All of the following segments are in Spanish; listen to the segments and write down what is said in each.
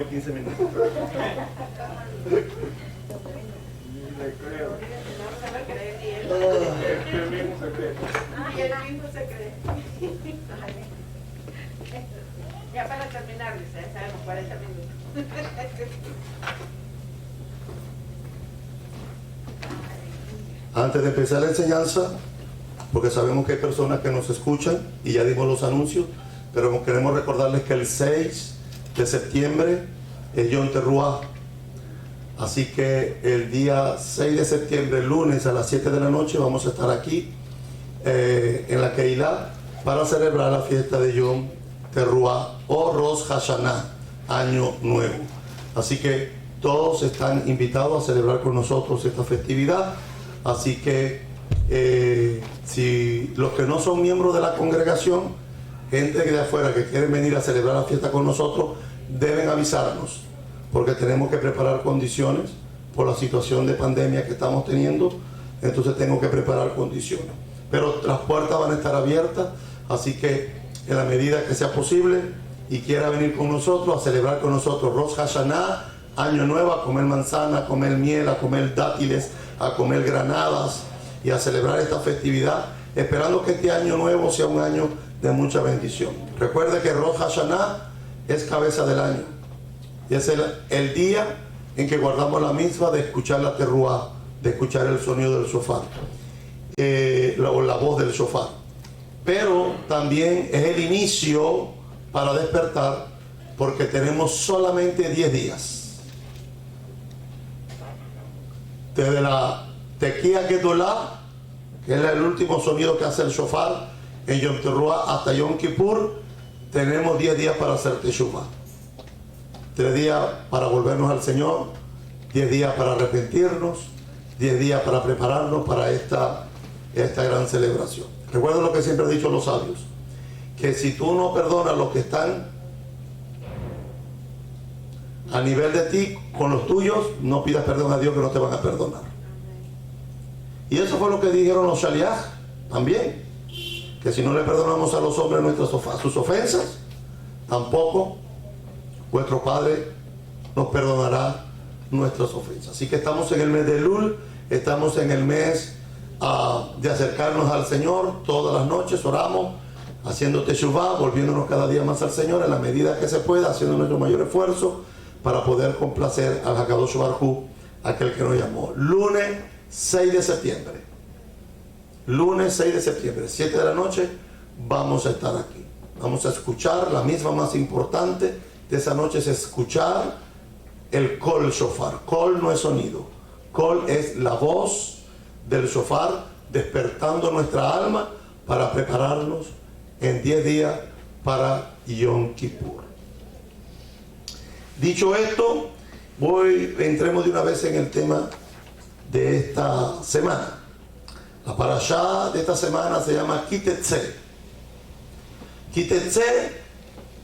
15 minutos. Le creo. No se lo cree ni él. Él mismo se cree. Ay, él mismo se cree. Ya para terminar, Luisa, ya sabemos, 40 minutos. Antes de empezar la enseñanza, porque sabemos que hay personas que nos escuchan y ya dimos los anuncios, pero queremos recordarles que el 6 de septiembre es Yom Teruah. Así que el día 6 de septiembre, lunes a las 7 de la noche, vamos a estar aquí en la Keilah para celebrar la fiesta de Yom Teruah o Rosh Hashanah, Año Nuevo. Así que todos están invitados a celebrar con nosotros esta festividad. Así que si los que no son miembros de la congregación, gente de afuera que quieren venir a celebrar la fiesta con nosotros, deben avisarnos, porque tenemos que preparar condiciones por la situación de pandemia que estamos teniendo. Entonces tengo que preparar condiciones, pero las puertas van a estar abiertas, así que en la medida que sea posible y quiera venir con nosotros a celebrar con nosotros Rosh Hashanah, Año Nuevo, a comer manzana, a comer miel, a comer dátiles, a comer granadas y a celebrar esta festividad, esperando que este Año Nuevo sea un año de mucha bendición. Recuerde que Rosh Hashanah es cabeza del año y es el día en que guardamos la misma de escuchar la teruah, de escuchar el sonido del shofar, o la voz del shofar. Pero también es el inicio para despertar, porque tenemos solamente 10 días. Desde la Tequía Gedolá, que es el último sonido que hace el shofar en Yom Teruah, hasta Yom Kippur, tenemos 10 días para hacer Teshuvah. 3 días para volvernos al Señor, 10 días para arrepentirnos, 10 días para prepararnos para esta gran celebración. Recuerda lo que siempre han dicho los sabios, que si tú no perdonas a los que están a nivel de ti con los tuyos, no pidas perdón a Dios, que no te van a perdonar. Y eso fue lo que dijeron los Shaliach también, que si no le perdonamos a los hombres sus ofensas, tampoco vuestro Padre nos perdonará nuestras ofensas. Así que estamos en el mes de Elul, estamos en el mes de acercarnos al Señor. Todas las noches oramos, haciendo Teshuvah, volviéndonos cada día más al Señor en la medida que se pueda, haciendo nuestro mayor esfuerzo para poder complacer al Hakadosh Baruj Hu, aquel que nos llamó. Lunes 6 de septiembre. Lunes 6 de septiembre, 7 de la noche, vamos a estar aquí. Vamos a escuchar, la misma más importante de esa noche es escuchar el Kol Shofar. Kol no es sonido. Kol es la voz del shofar despertando nuestra alma para prepararnos en 10 días para Yom Kippur. Dicho esto, entremos de una vez en el tema de esta semana. La parashá de esta semana se llama Kitetze. Kitetze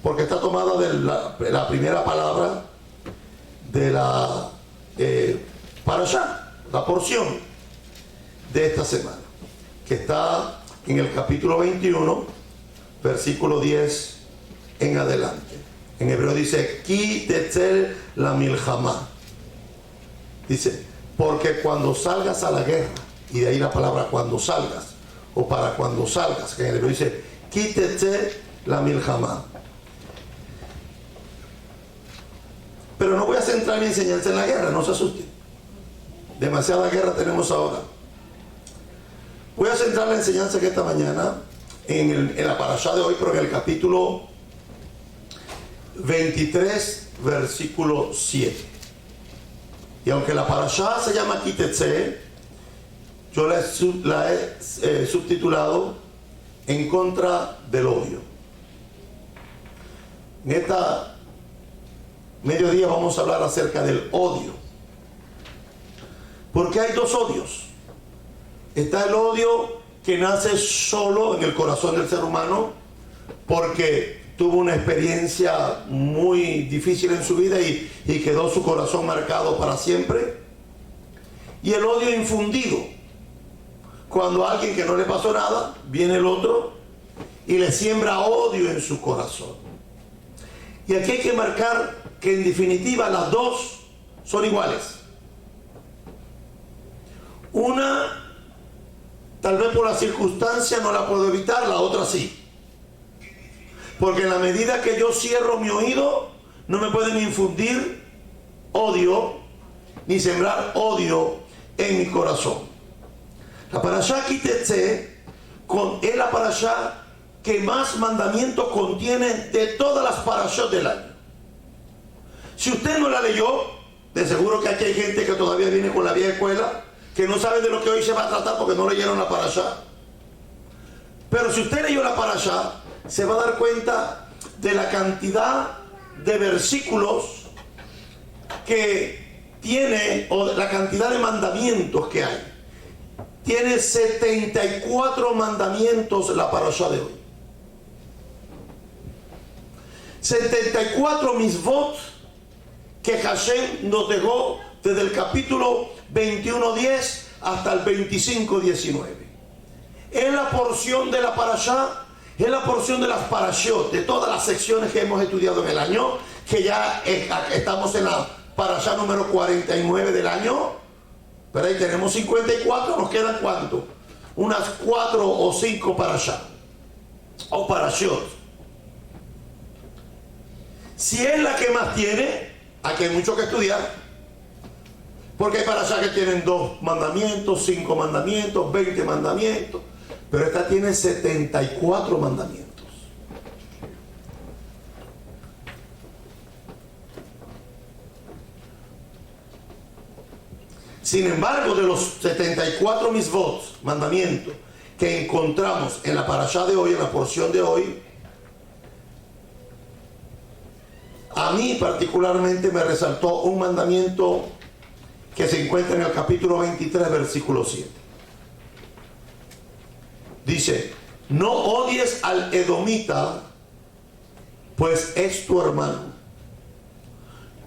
porque está tomada de la primera palabra de la parashá, la porción de esta semana, que está en el capítulo 21, versículo 10 en adelante. En hebreo dice, Kitetze la milhamá. Dice, porque cuando salgas a la guerra, y de ahí la palabra cuando salgas, o para cuando salgas, que en el hebreo dice, Kitetze la milhamá. Pero no voy a centrar mi enseñanza en la guerra, no se asusten. Demasiada guerra tenemos ahora. Voy a centrar la enseñanza que esta mañana en la parashá de hoy, pero en el capítulo 23, versículo 7. Y aunque la parashá se llama Kitetze, yo la he subtitulado En contra del odio. En esta mediodía vamos a hablar acerca del odio. Porque hay dos odios. Está el odio que nace solo en el corazón del ser humano porque tuvo una experiencia muy difícil en su vida y quedó su corazón marcado para siempre. Y el odio infundido, cuando a alguien que no le pasó nada, viene el otro y le siembra odio en su corazón. Y aquí hay que marcar que en definitiva las dos son iguales. Una, tal vez por la circunstancia no la puedo evitar, la otra sí. Porque en la medida que yo cierro mi oído, no me pueden infundir odio, ni sembrar odio en mi corazón. La parashá Kitetse es la parashá que más mandamientos contiene de todas las parashot del año. Si usted no la leyó, de seguro que aquí hay gente que todavía viene con la vieja escuela, que no sabe de lo que hoy se va a tratar porque no leyeron la parashá. Pero si usted leyó la parashá, se va a dar cuenta de la cantidad de versículos que tiene, o de la cantidad de mandamientos que hay. Tiene 74 mandamientos la parashá de hoy. 74 misvot que Hashem nos dejó desde el capítulo 21:10 hasta el 25:19. Es la porción de la parashá, es la porción de las parashot, de todas las secciones que hemos estudiado en el año, que ya estamos en la parashá número 49 del año, pero ahí tenemos 54, nos quedan ¿cuánto? Unas 4 o 5 parashá, o parashot. Si es la que más tiene, aquí hay mucho que estudiar, porque hay parashá que tienen 2 mandamientos, 5 mandamientos, 20 mandamientos, pero esta tiene 74 mandamientos. Sin embargo, de los 74 misvot, mandamientos, que encontramos en la parashá de hoy, en la porción de hoy, a mí particularmente me resaltó un mandamiento que se encuentra en el capítulo 23, versículo 7. Dice, no odies al edomita, pues es tu hermano.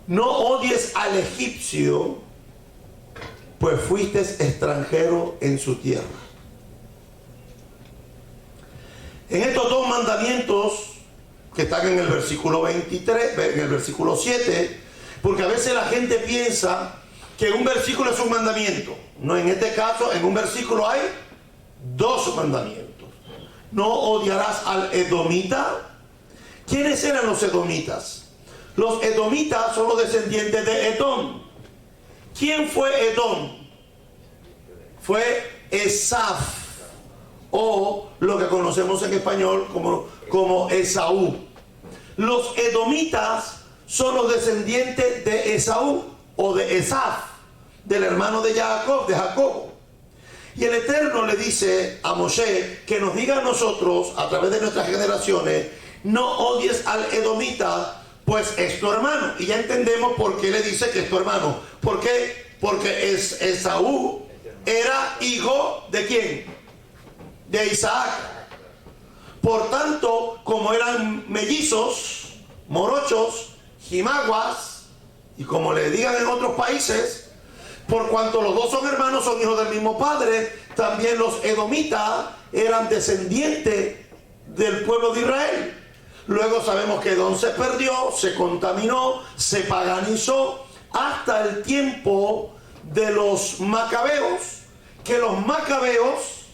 No odies al egipcio, pues fuiste extranjero en su tierra. En estos 2 mandamientos que están en el versículo 23, en el versículo 7, porque a veces la gente piensa que un versículo es un mandamiento. No, en este caso, en un versículo hay 2 mandamientos. No odiarás al edomita. ¿Quiénes eran los edomitas? Los edomitas son los descendientes de Edom. ¿Quién fue Edom? Fue Esaf, o lo que conocemos en español como Esaú. Los edomitas son los descendientes de Esaú o de Esaf, del hermano de Jacobo. Y el Eterno le dice a Moshe que nos diga a nosotros, a través de nuestras generaciones, no odies al edomita, pues es tu hermano. Y ya entendemos por qué le dice que es tu hermano. ¿Por qué? Porque Esaú era hijo ¿de quién? De Isaac. Por tanto, como eran mellizos, morochos, jimaguas, y como le digan en otros países, por cuanto los 2 son hermanos, son hijos del mismo padre, también los edomitas eran descendientes del pueblo de Israel. Luego sabemos que Edom se perdió, se contaminó, se paganizó, hasta el tiempo de los macabeos, que los macabeos,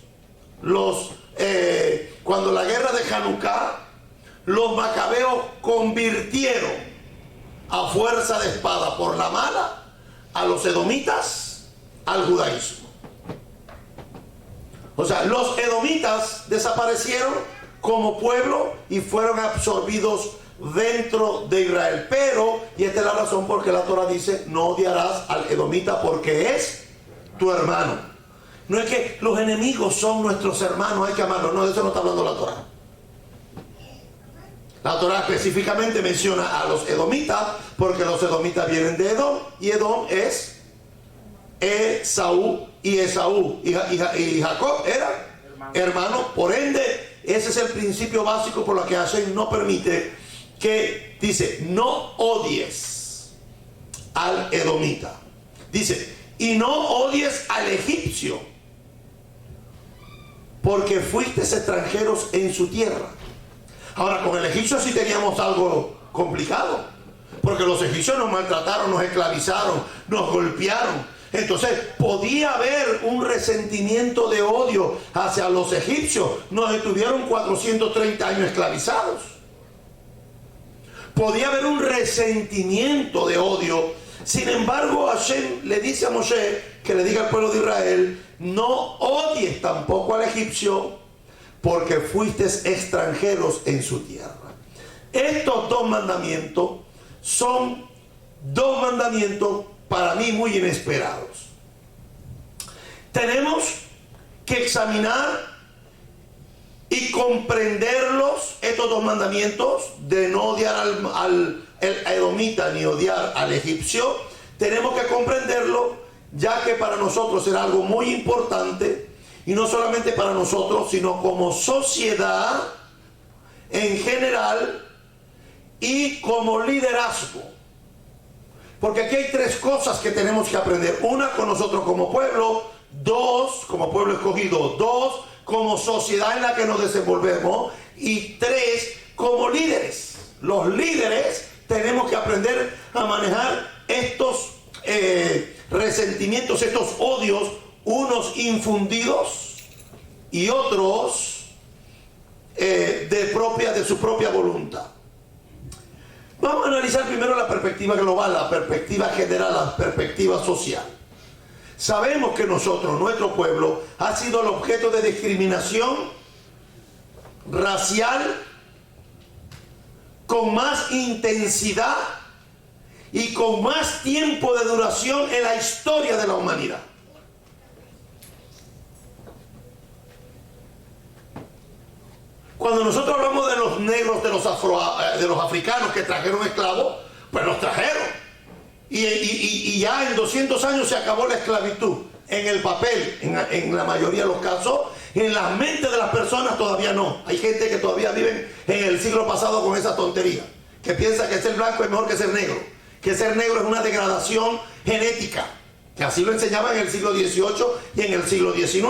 cuando la guerra de Hanukkah, los macabeos convirtieron a fuerza de espada por la mala a los edomitas al judaísmo. O sea, los edomitas desaparecieron como pueblo y fueron absorbidos dentro de Israel. Pero, y esta es la razón por que la Torah dice, no odiarás al edomita porque es tu hermano. No es que los enemigos son nuestros hermanos, hay que amarlos. No, de eso no está hablando la Torah. La Torah específicamente menciona a los edomitas porque los edomitas vienen de Edom, y Edom es Esaú, y Esaú y Jacob eran hermanos. Por ende, ese es el principio básico por el que Hashem no permite que, dice, no odies al edomita. Dice, y no odies al egipcio, porque fuiste extranjeros en su tierra. Ahora, con el egipcio sí teníamos algo complicado, porque los egipcios nos maltrataron, nos esclavizaron, nos golpearon. Entonces podía haber un resentimiento de odio hacia los egipcios. Nos estuvieron 430 años esclavizados. Podía haber un resentimiento de odio. Sin embargo, Hashem le dice a Moshe que le diga al pueblo de Israel: no odies tampoco al egipcio, porque fuiste extranjeros en su tierra. Estos dos mandamientos son dos mandamientos para mí muy inesperados. Tenemos que examinar y comprenderlos, estos dos mandamientos, de no odiar al edomita ni odiar al egipcio. Tenemos que comprenderlo, ya que para nosotros será algo muy importante, y no solamente para nosotros, sino como sociedad en general y como liderazgo. Porque aquí hay tres cosas que tenemos que aprender. Una, con nosotros como pueblo. Dos, como pueblo escogido. Dos, como sociedad en la que nos desenvolvemos. Y tres, como líderes. Los líderes tenemos que aprender a manejar estos resentimientos, estos odios, unos infundidos y otros de su propia voluntad. Vamos a analizar primero la perspectiva global, la perspectiva general, la perspectiva social. Sabemos que nosotros, nuestro pueblo, ha sido el objeto de discriminación racial con más intensidad y con más tiempo de duración en la historia de la humanidad. Cuando nosotros hablamos de los negros, de los africanos que trajeron esclavos, pues los trajeron. Y ya en 200 años se acabó la esclavitud. En el papel, en la mayoría de los casos, en las mentes de las personas todavía no. Hay gente que todavía vive en el siglo pasado con esa tontería, que piensa que ser blanco es mejor que ser negro, que ser negro es una degradación genética, que así lo enseñaban en el siglo XVIII y en el siglo XIX.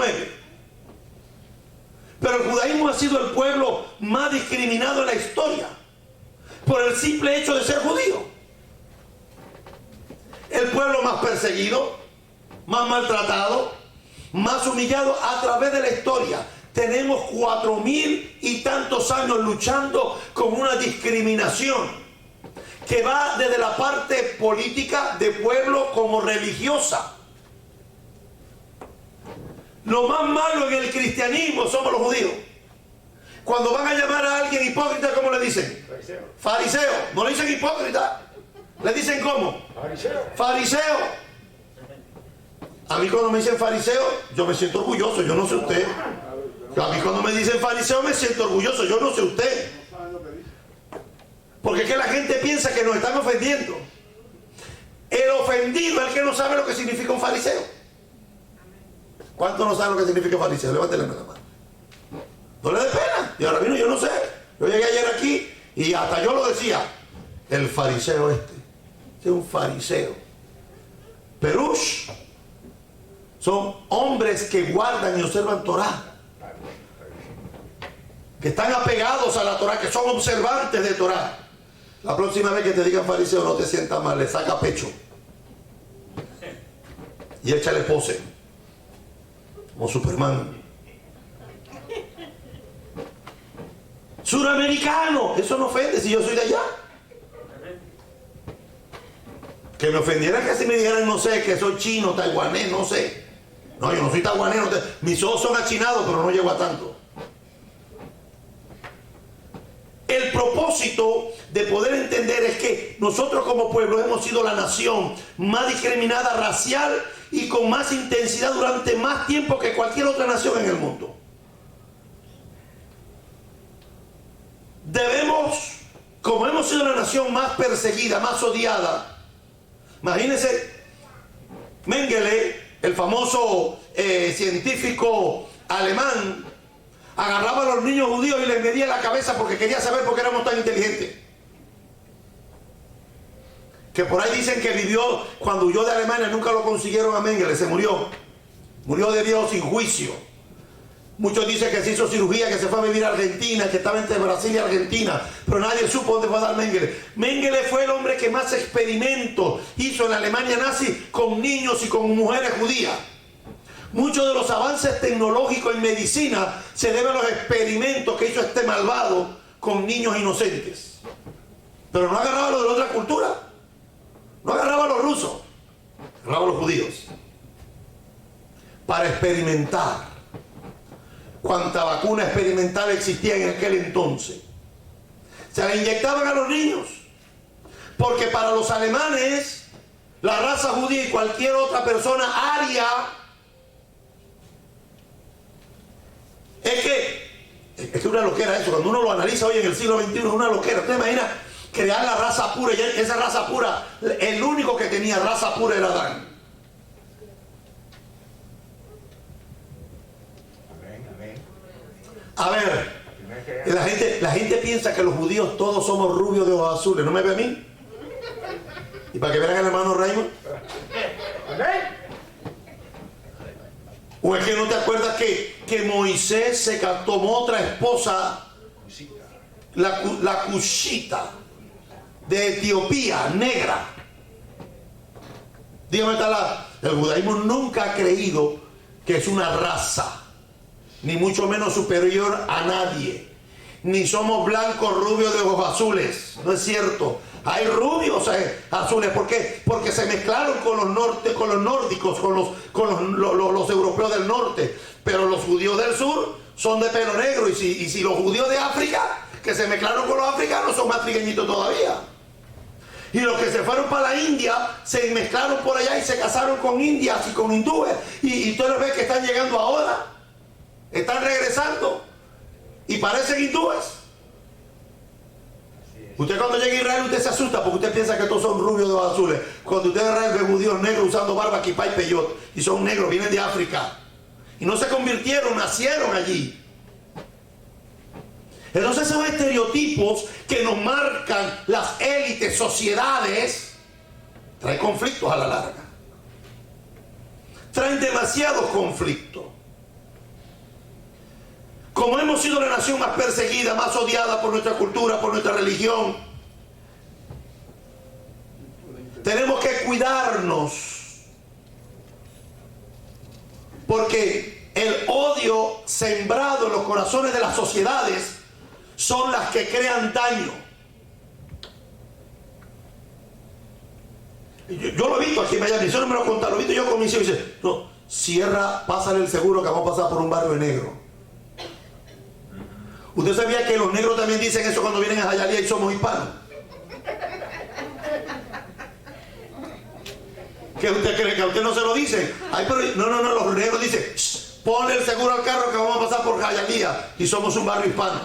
Pero el judaísmo ha sido el pueblo más discriminado en la historia por el simple hecho de ser judío. El pueblo más perseguido, más maltratado, más humillado a través de la historia. Tenemos 4000 y tantos años luchando con una discriminación que va desde la parte política de pueblo como religiosa. Lo más malo en el cristianismo somos los judíos. Cuando van a llamar a alguien hipócrita, ¿cómo le dicen? Fariseo. Fariseo. No le dicen hipócrita. ¿Le dicen cómo? Fariseo. Fariseo. A mí cuando me dicen fariseo, yo me siento orgulloso. Yo no sé usted. A mí cuando me dicen fariseo me siento orgulloso. Yo no sé usted. Porque es que la gente piensa que nos están ofendiendo. El ofendido es el que no sabe lo que significa un fariseo. ¿Cuántos no saben lo que significa fariseo? Levántale la mano. No le dé pena. Y ahora vino, yo no sé. Yo llegué ayer aquí y hasta yo lo decía. El fariseo este es un fariseo. Perush son hombres que guardan y observan Torah, que están apegados a la Torah, que son observantes de Torah. La próxima vez que te digan fariseo, no te sientas mal, le saca pecho y échale pose como Superman. Suramericano, eso no ofende si yo soy de allá. Que me ofendiera que si me dijeran, no sé, que soy chino, taiwanés, no sé. No, yo no soy taiwanés, mis ojos son achinados, pero no llego a tanto. El propósito de poder entender es que nosotros como pueblo hemos sido la nación más discriminada racial y con más intensidad durante más tiempo que cualquier otra nación en el mundo. Debemos, como hemos sido la nación más perseguida, más odiada, imagínense, Mengele, el famoso científico alemán, agarraba a los niños judíos y les medía la cabeza porque quería saber por qué éramos tan inteligentes. Que por ahí dicen que vivió, cuando huyó de Alemania, nunca lo consiguieron a Mengele, se murió. Murió de Dios sin juicio. Muchos dicen que se hizo cirugía, que se fue a vivir a Argentina, que estaba entre Brasil y Argentina, pero nadie supo dónde fue a dar Mengele. Mengele fue el hombre que más experimentos hizo en la Alemania nazi con niños y con mujeres judías. Muchos de los avances tecnológicos en medicina se deben a los experimentos que hizo este malvado con niños inocentes. Pero no agarraba a los de la otra cultura, no agarraba a los rusos, agarraba a los judíos para experimentar. Cuánta vacuna experimental existía en aquel entonces. Se la inyectaban a los niños, porque para los alemanes, la raza judía y cualquier otra persona aria, es que una loquera eso. Cuando uno lo analiza hoy en el siglo XXI, es una loquera. ¿Usted imagina crear la raza pura? Y esa raza pura, el único que tenía raza pura era Adán. A ver, la gente piensa que los judíos todos somos rubios de ojos azules. ¿No me ve a mí? Y para que vean al hermano Raymond. ¿O es que no te acuerdas que Moisés se tomó otra esposa, la Cushita, de Etiopía, negra? Dígame, el judaísmo nunca ha creído que es una raza, ni mucho menos superior a nadie. Ni somos blancos, rubios de ojos azules. No es cierto. Hay rubios azules. ¿Por qué? Porque se mezclaron con los nórdicos, con los europeos del norte. Pero los judíos del sur son de pelo negro. Y si los judíos de África, que se mezclaron con los africanos, son más trigueñitos todavía. Y los que se fueron para la India, se mezclaron por allá y se casaron con indias y con hindúes. Y ustedes ven que están llegando ahora. Están regresando y parecen hindúes. Usted cuando llega a Israel, usted se asusta porque usted piensa que todos son rubios de ojos azules. Cuando usted en Israel ve judíos negros usando barba, kipá y peyot, y son negros, vienen de África y no se convirtieron, nacieron allí. Entonces esos estereotipos que nos marcan las élites, sociedades, traen conflictos a la larga, traen demasiados conflictos. Como hemos sido la nación más perseguida, más odiada por nuestra cultura, por nuestra religión, tenemos que cuidarnos, porque el odio sembrado en los corazones de las sociedades son las que crean daño. Yo lo he visto aquí en Miami, eso no me lo contaron, lo he visto yo con mis hijos y dice, no, cierra, pásale el seguro que vamos a pasar por un barrio de negro. ¿Usted sabía que los negros también dicen eso cuando vienen a Hialeah y somos hispanos? ¿Qué usted cree? ¿Que a usted no se lo dicen? Ay, pero no, los negros dicen, ponle el seguro al carro que vamos a pasar por Hialeah y somos un barrio hispano.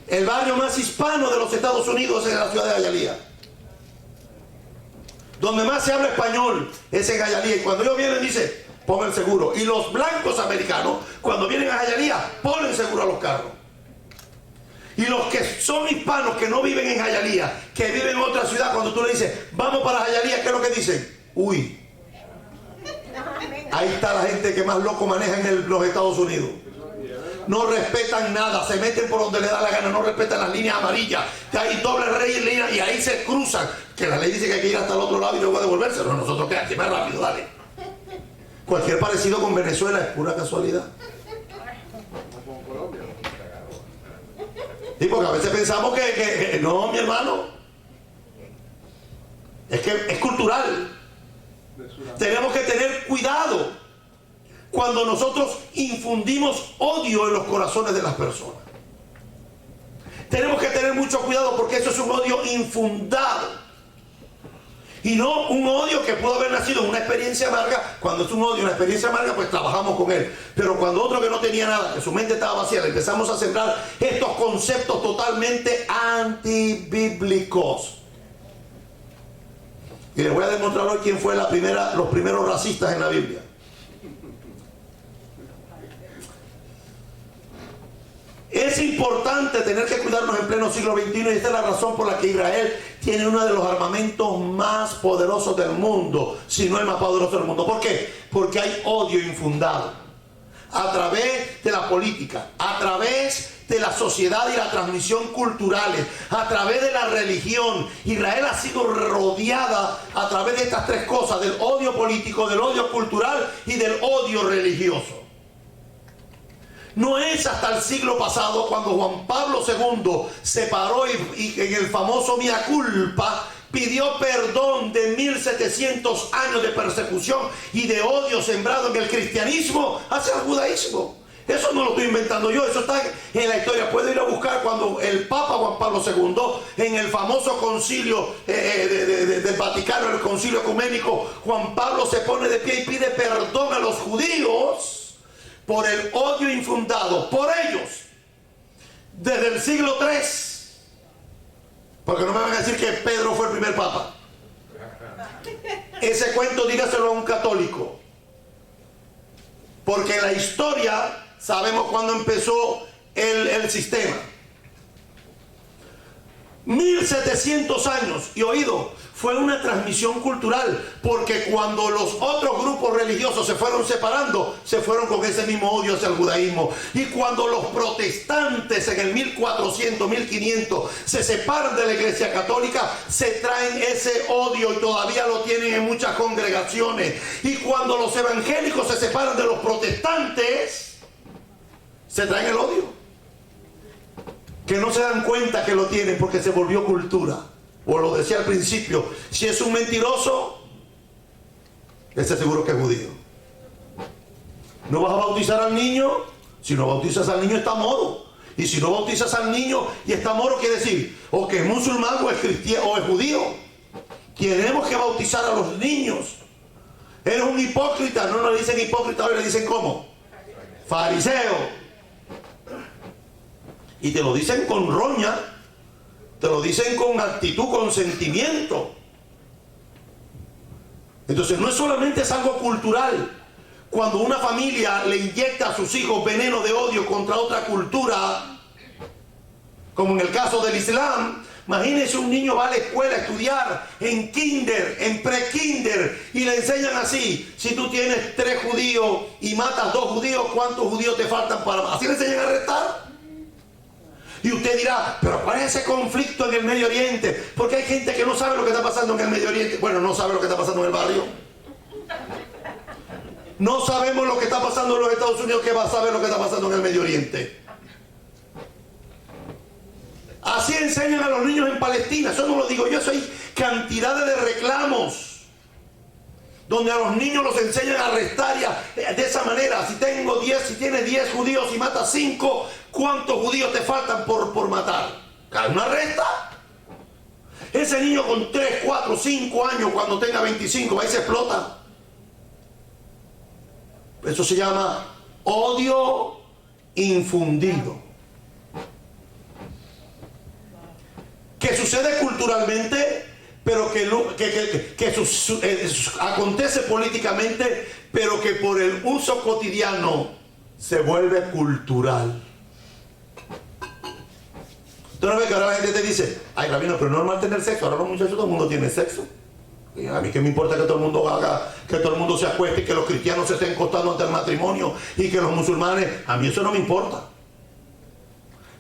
El barrio más hispano de los Estados Unidos es en la ciudad de Hialeah. Donde más se habla español es en Hialeah. Y cuando ellos vienen dicen, pongan el seguro. Y los blancos americanos, cuando vienen a Hialeah, ponen seguro a los carros. Y los que son hispanos, que no viven en Hialeah, que viven en otra ciudad, cuando tú le dices, vamos para Hialeah, ¿qué es lo que dicen? Uy, ahí está la gente que más loco maneja en los Estados Unidos. No respetan nada, se meten por donde le da la gana, no respetan las líneas amarillas, que hay doble rey en línea y ahí se cruzan. Que la ley dice que hay que ir hasta el otro lado y luego devolverse. No, nosotros quedamos más rápido, dale. Cualquier parecido con Venezuela es pura casualidad. Sí, porque a veces pensamos que no, mi hermano. Es que es cultural. Tenemos que tener cuidado cuando nosotros infundimos odio en los corazones de las personas. Tenemos que tener mucho cuidado porque eso es un odio infundado. Y no un odio que pudo haber nacido en una experiencia amarga. Cuando es un odio, una experiencia amarga, pues trabajamos con él. Pero cuando otro que no tenía nada, que su mente estaba vacía, le empezamos a sembrar estos conceptos totalmente antibíblicos. Y les voy a demostrar hoy quién fue los primeros racistas en la Biblia. Es importante tener que cuidarnos en pleno siglo XXI y esta es la razón por la que Israel tiene uno de los armamentos más poderosos del mundo, si no el más poderoso del mundo. ¿Por qué? Porque hay odio infundado. a través de la política, a través de la sociedad y la transmisión culturales, a través de la religión. Israel ha sido rodeada a través de estas tres cosas: del odio político, del odio cultural y del odio religioso. No es hasta el siglo pasado, cuando Juan Pablo II se paró y en el famoso Mea Culpa pidió perdón de 1700 años de persecución y de odio sembrado en el cristianismo hacia el judaísmo. Eso no lo estoy inventando yo, eso está en la historia. Puedo ir a buscar cuando el Papa Juan Pablo II, en el famoso concilio del Vaticano, el concilio ecuménico, Juan Pablo se pone de pie y pide perdón a los judíos por el odio infundado por ellos desde el siglo III. Porque no me van a decir que Pedro fue el primer papa. Ese cuento dígaselo a un católico. Porque en la historia sabemos cuándo empezó el sistema. 1700 años, y oído, fue una transmisión cultural, porque cuando los otros grupos religiosos se fueron separando, se fueron con ese mismo odio hacia el judaísmo. Y cuando los protestantes en el 1400, 1500 se separan de la Iglesia Católica, se traen ese odio y todavía lo tienen en muchas congregaciones. Y cuando los evangélicos se separan de los protestantes, se traen el odio, que no se dan cuenta que lo tienen porque se volvió cultura. O lo decía al principio, si es un mentiroso, ese seguro que es judío. No vas a bautizar al niño. Si no bautizas al niño está moro. Y si no bautizas al niño y está moro, quiere decir o que es musulmán o es cristiano o es judío. Tenemos que bautizar a los niños. Eres un hipócrita. No le dicen hipócrita, ahora le dicen ¿cómo? Fariseo. Y te lo dicen con roña, te lo dicen con actitud, con sentimiento. Entonces no es solamente es algo cultural. Cuando una familia le inyecta a sus hijos veneno de odio contra otra cultura, como en el caso del Islam, imagínense un niño va a la escuela a estudiar en kinder, en pre-kinder, y le enseñan así: si tú tienes 3 judíos y matas 2 judíos, ¿cuántos judíos te faltan para...? Así le enseñan a restar. Y usted dirá, pero ¿cuál es ese conflicto en el Medio Oriente? Porque hay gente que no sabe lo que está pasando en el Medio Oriente. Bueno, no sabe lo que está pasando en el barrio. No sabemos lo que está pasando en los Estados Unidos, que va a saber lo que está pasando en el Medio Oriente. Así enseñan a los niños en Palestina. Eso no lo digo yo, eso hay cantidades de reclamos donde a los niños los enseñan a restar de esa manera. Si tienes 10 judíos y matas 5, ¿cuántos judíos te faltan por matar? ¿Una resta? Ese niño con 3, 4, 5 años, cuando tenga 25, ahí se explota. Eso se llama odio infundido. Que sucede culturalmente, pero acontece políticamente, pero que por el uso cotidiano se vuelve cultural. Tú no ves que ahora la gente te dice: ay, rabino, pero es normal tener sexo. Ahora los muchachos, todo el mundo tiene sexo. Y a mí qué me importa que todo el mundo haga, que todo el mundo se acueste, que los cristianos se estén acostando ante el matrimonio y que los musulmanes. A mí eso no me importa.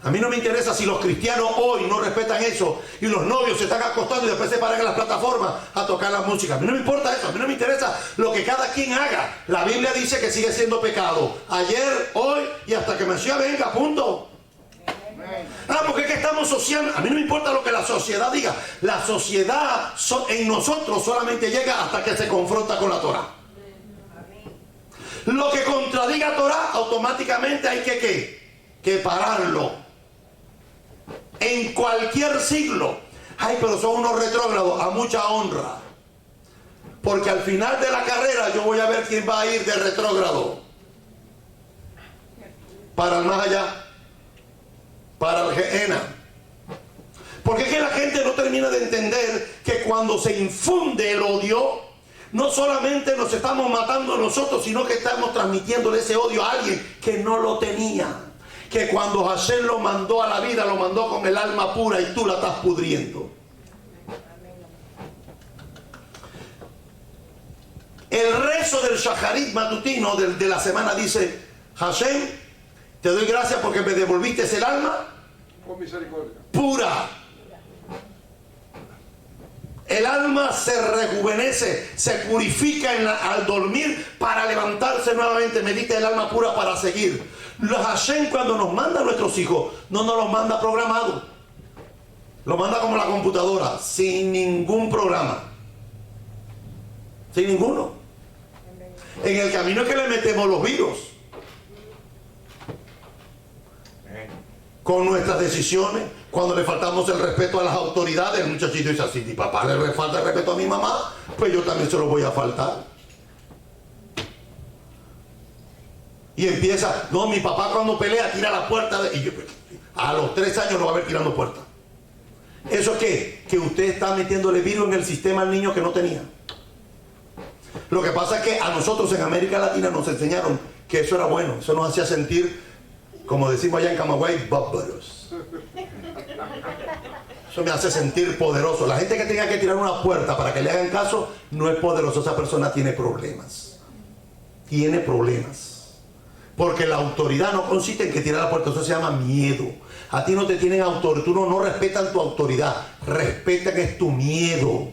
A mí no me interesa si los cristianos hoy no respetan eso y los novios se están acostando y después se paran en las plataformas a tocar la música. A mí no me importa eso, a mí no me interesa lo que cada quien haga. La Biblia dice que sigue siendo pecado. Ayer, hoy y hasta que Mesías venga, punto. Porque es que estamos sociando. A mí no me importa lo que la sociedad diga. La sociedad en nosotros solamente llega hasta que se confronta con la Torah. Lo que contradiga a Torah, automáticamente hay que pararlo. En cualquier siglo. Ay, pero son unos retrógrados. A mucha honra. Porque al final de la carrera yo voy a ver quién va a ir de retrógrado para el más allá, para el Gehenna. Porque es que la gente no termina de entender que cuando se infunde el odio, no solamente nos estamos matando a nosotros, sino que estamos transmitiéndole ese odio a alguien que no lo tenía. Que cuando Hashem lo mandó a la vida, lo mandó con el alma pura y tú la estás pudriendo. El rezo del Shacharit matutino de la semana dice: Hashem, te doy gracias porque me devolviste el alma Con misericordia. pura. El alma se rejuvenece, se purifica al dormir para levantarse nuevamente. Me diste el alma pura para seguir. Los Hashem, cuando nos manda a nuestros hijos, no nos los manda programados. Los manda como la computadora, sin ningún programa. Sin ninguno. En el camino es que le metemos los virus. Con nuestras decisiones, cuando le faltamos el respeto a las autoridades, el muchachito dice así: mi papá le falta el respeto a mi mamá, pues yo también se lo voy a faltar. Y empieza: no, mi papá cuando pelea tira la puerta, y yo, a los 3 años lo va a ver tirando puertas. ¿Eso es qué? Que usted está metiéndole virus en el sistema al niño que no tenía. Lo que pasa es que a nosotros en América Latina nos enseñaron que eso era bueno, eso nos hacía sentir, como decimos allá en Camagüey, bárbaros. Eso me hace sentir poderoso. La gente que tenga que tirar una puerta para que le hagan caso no es poderoso. Esa persona tiene problemas. Tiene problemas. Porque la autoridad no consiste en que tire la puerta. Eso se llama miedo. A ti no te tienen autoridad. Tú no respetan tu autoridad. Respetan es tu miedo.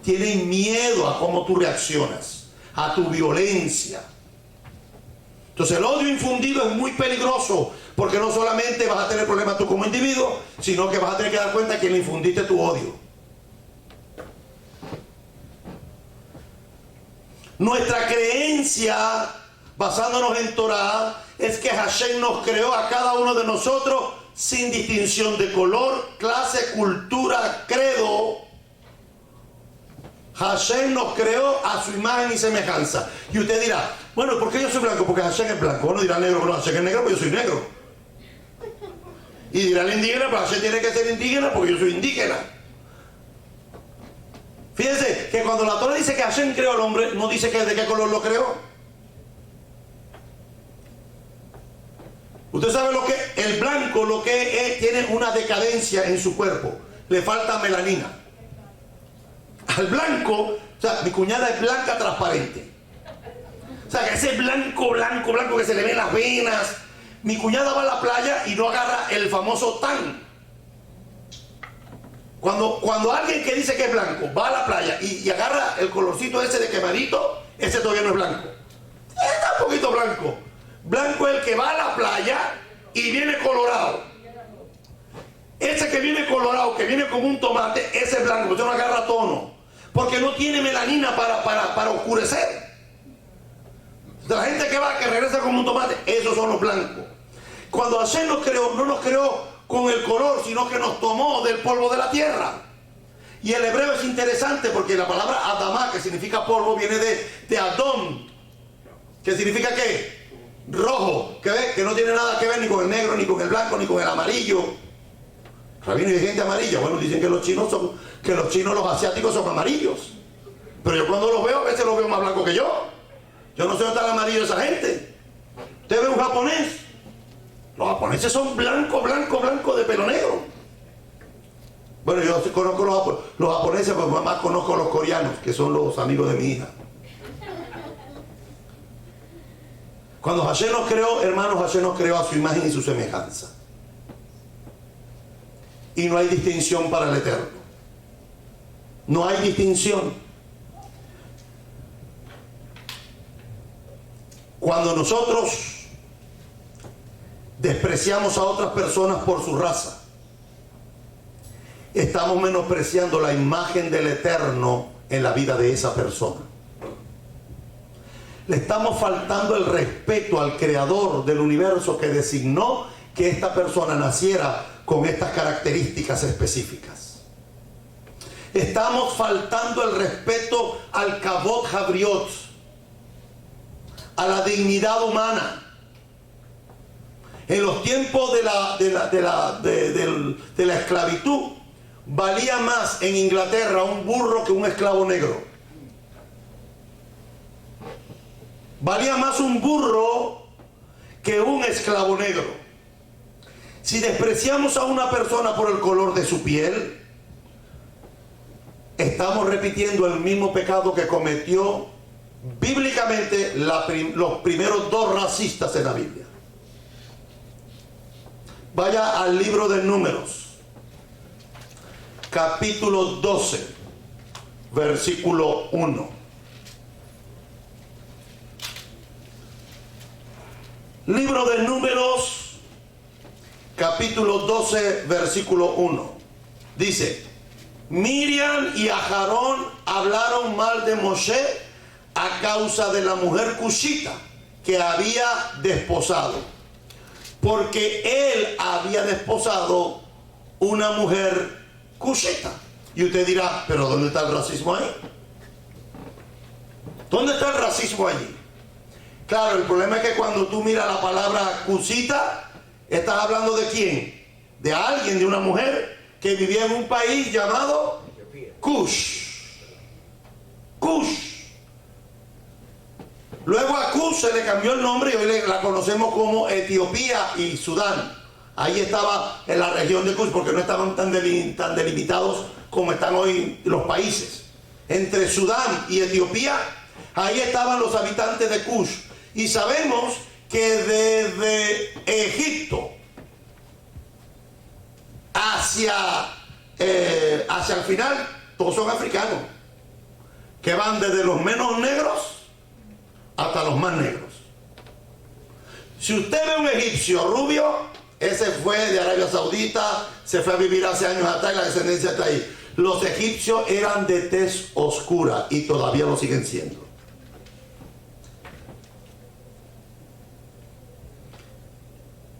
Tienen miedo a cómo tú reaccionas, a tu violencia. Entonces el odio infundido es muy peligroso, porque no solamente vas a tener problemas tú como individuo, sino que vas a tener que dar cuenta que le infundiste tu odio. Nuestra creencia, basándonos en Torah, es que Hashem nos creó a cada uno de nosotros sin distinción de color, clase, cultura, credo. Hashem nos creó a su imagen y semejanza. Y usted dirá: bueno, ¿por qué yo soy blanco? Porque Hashem es blanco. Uno dirá negro, pero Hashem es negro, porque yo soy negro. Y dirá el indígena: pero Hashem tiene que ser indígena porque yo soy indígena. Fíjense que cuando la Torah dice que Hashem creó al hombre, no dice que de qué color lo creó. Usted sabe lo que el blanco, lo que es, tiene una decadencia en su cuerpo. Le falta melanina. Al blanco, o sea, mi cuñada es blanca transparente. O sea, que ese blanco que se le ven las venas. Mi cuñada va a la playa y no agarra el famoso tan. Cuando alguien que dice que es blanco va a la playa y agarra el colorcito ese de quemadito, ese todavía no es blanco. Está un poquito blanco. Blanco es el que va a la playa y viene colorado. Ese que viene colorado, que viene como un tomate, ese es blanco. Usted no agarra tono, porque no tiene melanina para oscurecer. La gente que regresa como un tomate, esos son los blancos. Cuando Hashem nos creó, no nos creó con el color, sino que nos tomó del polvo de la tierra. Y el hebreo es interesante porque la palabra Adamá, que significa polvo, viene de Adón, que significa ¿qué? Rojo, que no tiene nada que ver ni con el negro, ni con el blanco, ni con el amarillo. Rabino, y hay gente amarilla. Bueno, dicen que los chinos, los asiáticos son amarillos. Pero yo cuando los veo, a veces los veo más blancos que yo. Yo no sé dónde está el amarillo de esa gente. Usted ve un japonés. Los japoneses son blanco de pelo negro. Bueno, yo conozco los japoneses, pero más conozco a los coreanos, que son los amigos de mi hija. Cuando Hashem nos creó, hermanos, Hashem nos creó a su imagen y su semejanza. Y no hay distinción para el Eterno. No hay distinción. Cuando nosotros despreciamos a otras personas por su raza, estamos menospreciando la imagen del Eterno en la vida de esa persona. Le estamos faltando el respeto al Creador del universo que designó que esta persona naciera con estas características específicas. Estamos faltando el respeto al Kavod Habriot, a la dignidad humana. En los tiempos de la esclavitud, valía más en Inglaterra un burro que un esclavo negro. Valía más un burro que un esclavo negro. Si despreciamos a una persona por el color de su piel, estamos repitiendo el mismo pecado que cometió bíblicamente los primeros 2 racistas en la Biblia. Vaya al libro de Números, capítulo 12, versículo 1. Libro de Números, capítulo 12, versículo 1. Dice: Miriam y Aarón hablaron mal de Moshe a causa de la mujer cushita que había desposado, porque él había desposado una mujer cushita. Y usted dirá, pero ¿dónde está el racismo ahí? ¿Dónde está el racismo allí? Claro, el problema es que cuando tú miras la palabra cushita, estás hablando de quién, de alguien, de una mujer que vivía en un país llamado Cush. Cush. Luego a Cush se le cambió el nombre y hoy la conocemos como Etiopía y Sudán. Ahí estaba en la región de Cush, porque no estaban tan delimitados como están hoy los países. Entre Sudán y Etiopía, ahí estaban los habitantes de Cush. Y sabemos que desde Egipto hacia el final, todos son africanos, que van desde los menos negros hasta los más negros. Si usted ve un egipcio rubio, ese fue de Arabia Saudita, se fue a vivir hace años atrás y la descendencia está ahí. Los egipcios eran de tez oscura y todavía lo siguen siendo.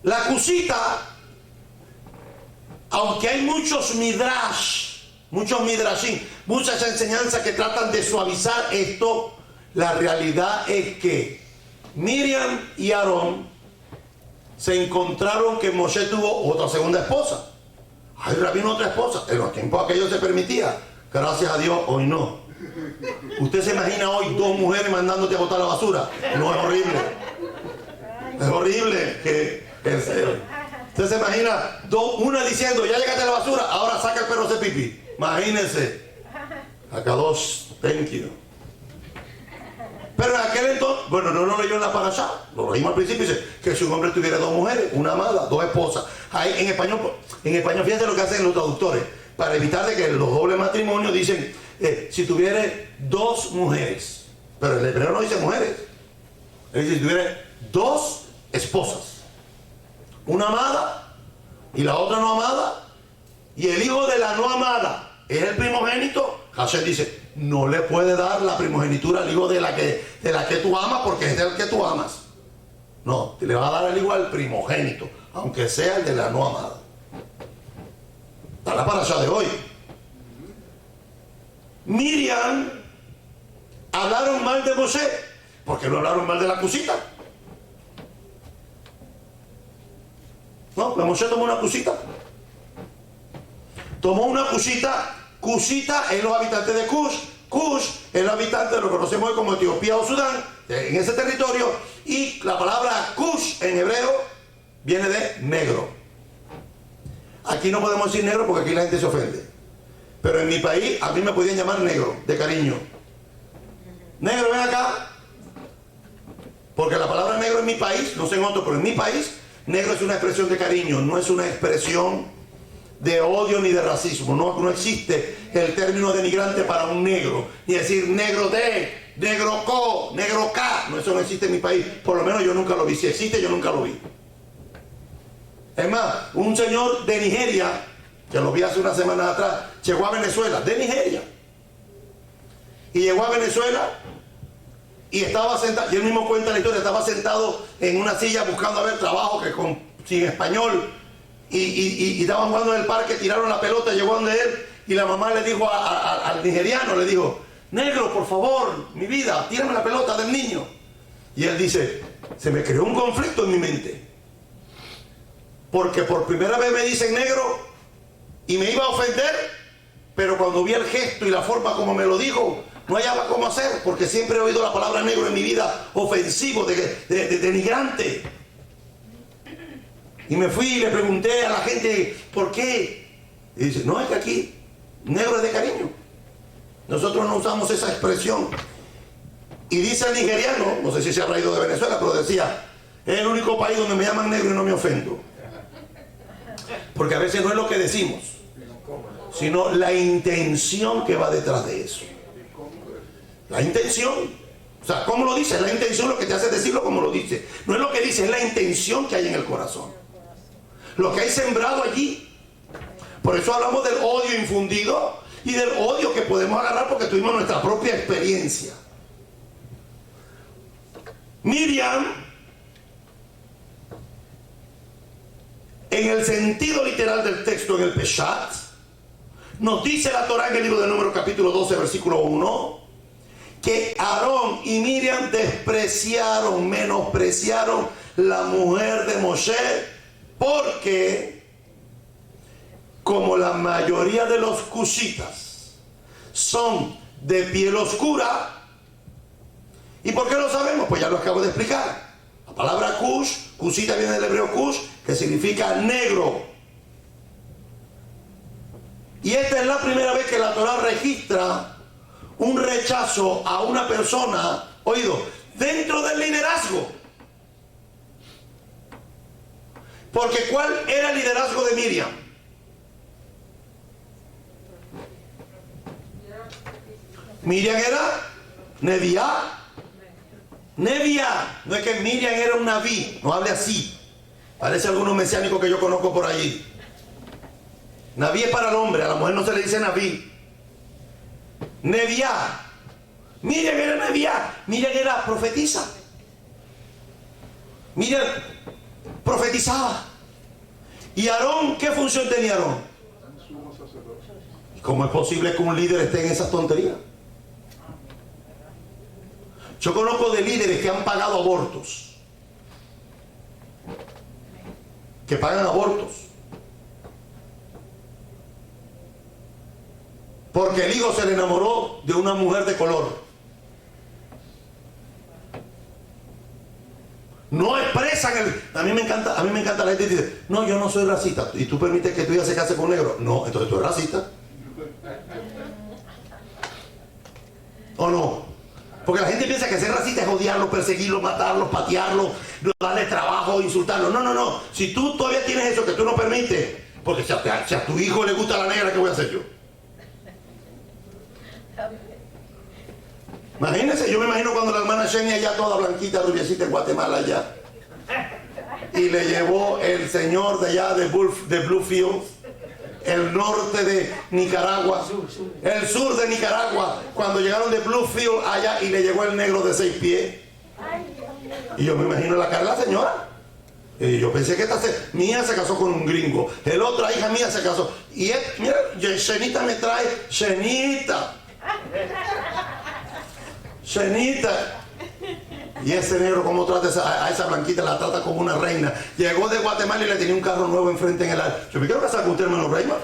La cushita, aunque hay muchos midrash, muchos midrashim, muchas enseñanzas que tratan de suavizar esto, la realidad es que Miriam y Aarón se encontraron que Moshe tuvo otra segunda esposa. Ay, vino otra esposa. En los tiempos aquellos se permitía. Gracias a Dios, hoy no. ¿Usted se imagina hoy dos mujeres mandándote a botar la basura? No, es horrible. Es horrible que... Usted se imagina una diciendo, ya llegaste a la basura, ahora saca el perro de pipí. Imagínense. Acá dos, thank you. Pero en aquel entonces, bueno, no lo leyó en la parashá, lo leímos al principio, dice que si un hombre tuviera dos mujeres, una amada, dos esposas. Ahí, en español, fíjense lo que hacen los traductores, para evitar de que los dobles matrimonios dicen, si tuviera dos mujeres, pero el hebreo no dice mujeres, él dice si tuviera dos esposas, una amada y la otra no amada, y el hijo de la no amada es el primogénito. Hashem dice, no le puede dar la primogenitura al hijo de la que tú amas, porque es el que tú amas. No, te le va a dar el hijo al primogénito, aunque sea el de la no amada. Está la parashá de hoy. Miriam hablaron mal de Moshe, porque no hablaron mal de la cushita. No, pues Moshe tomó una cushita. Tomó una cushita. Cushita es los habitantes de Cush. Cush es el habitante de lo que conocemos hoy como Etiopía o Sudán, en ese territorio. Y la palabra Cush en hebreo viene de negro. Aquí no podemos decir negro porque aquí la gente se ofende. Pero en mi país a mí me podían llamar negro, de cariño. Negro, ven acá. Porque la palabra negro en mi país, no sé en otro, pero en mi país, negro es una expresión de cariño, no es una expresión de odio ni de racismo. No existe el término denigrante para un negro, ni decir negro de, negro co, negro ca. No, eso no existe en mi país, por lo menos yo nunca lo vi. Si existe, yo nunca lo vi. Es más, un señor de Nigeria, que lo vi hace unas semanas atrás, llegó a Venezuela, de Nigeria, y llegó a Venezuela y estaba sentado, y él mismo cuenta la historia, estaba sentado en una silla buscando a ver trabajo sin español, y estaban jugando en el parque, tiraron la pelota, llegó donde él, y la mamá le dijo al nigeriano, le dijo, negro, por favor, mi vida, tírame la pelota del niño. Y él dice, se me creó un conflicto en mi mente, porque por primera vez me dicen negro y me iba a ofender, pero cuando vi el gesto y la forma como me lo dijo, no hallaba cómo hacer, porque siempre he oído la palabra negro en mi vida ofensivo, denigrante. Y me fui y le pregunté a la gente, ¿por qué? Y dice, no, es que aquí negro es de cariño. Nosotros no usamos esa expresión. Y dice el nigeriano, no sé si se habrá ido de Venezuela, pero decía, es el único país donde me llaman negro y no me ofendo. Porque a veces no es lo que decimos, sino la intención que va detrás de eso. La intención. O sea, ¿cómo lo dice? La intención lo que te hace decirlo como lo dice. No es lo que dice, es la intención que hay en el corazón. Lo que hay sembrado allí. Por eso hablamos del odio infundido y del odio que podemos agarrar porque tuvimos nuestra propia experiencia. Miriam, en el sentido literal del texto, en el Peshat, nos dice la Torá en el libro de Números capítulo 12 versículo 1 que Aarón y Miriam despreciaron, menospreciaron la mujer de Moshe porque como la mayoría de los cushitas son de piel oscura. ¿Y por qué lo sabemos? Pues ya lo acabo de explicar. La palabra kush, kushita viene del hebreo kush, que significa negro. Y esta es la primera vez que la Torá registra un rechazo a una persona, oído, dentro del liderazgo. Porque ¿cuál era el liderazgo de Miriam? Miriam era Neviá. Neviá. No es que Miriam era un naví, no hable así. Parece algunos mesiánicos que yo conozco por allí. Naví es para el hombre, a la mujer no se le dice naví. Neviá. Miriam era Neviá. Miriam era profetisa. Miriam profetizaba. ¿Y Aarón qué función tenía Aarón? ¿Cómo es posible que un líder esté en esas tonterías? Yo conozco de líderes que han pagado abortos, que pagan abortos, porque el hijo se le enamoró de una mujer de color. No expresan el... A mí me encanta la gente que dice, no, yo no soy racista. ¿Y tú permites que tu hija se case con un negro? No, entonces tú eres racista. ¿O no? Porque la gente piensa que ser racista es odiarlo, perseguirlo, matarlo, patearlo, darle trabajo, insultarlo. No, no, no. Si tú todavía tienes eso que tú no permites, porque si a tu hijo le gusta la negra, ¿qué voy a hacer yo? Imagínense, yo me imagino cuando la hermana Shenia ya toda blanquita, rubiecita en Guatemala allá, y le llevó el señor de allá de Bluefield, el norte de Nicaragua, el sur de Nicaragua, cuando llegaron de Bluefield allá y le llegó el negro de 6 pies. Y yo me imagino la cara de la señora. Y yo pensé que mi hija se casó con un gringo, el otra hija mía se casó. Y mira, Shenita me trae, Shenita. Y ese negro, como trata a esa blanquita, la trata como una reina. Llegó de Guatemala y le tenía un carro nuevo enfrente en el área. Yo me quiero casar con usted, hermano Raymond.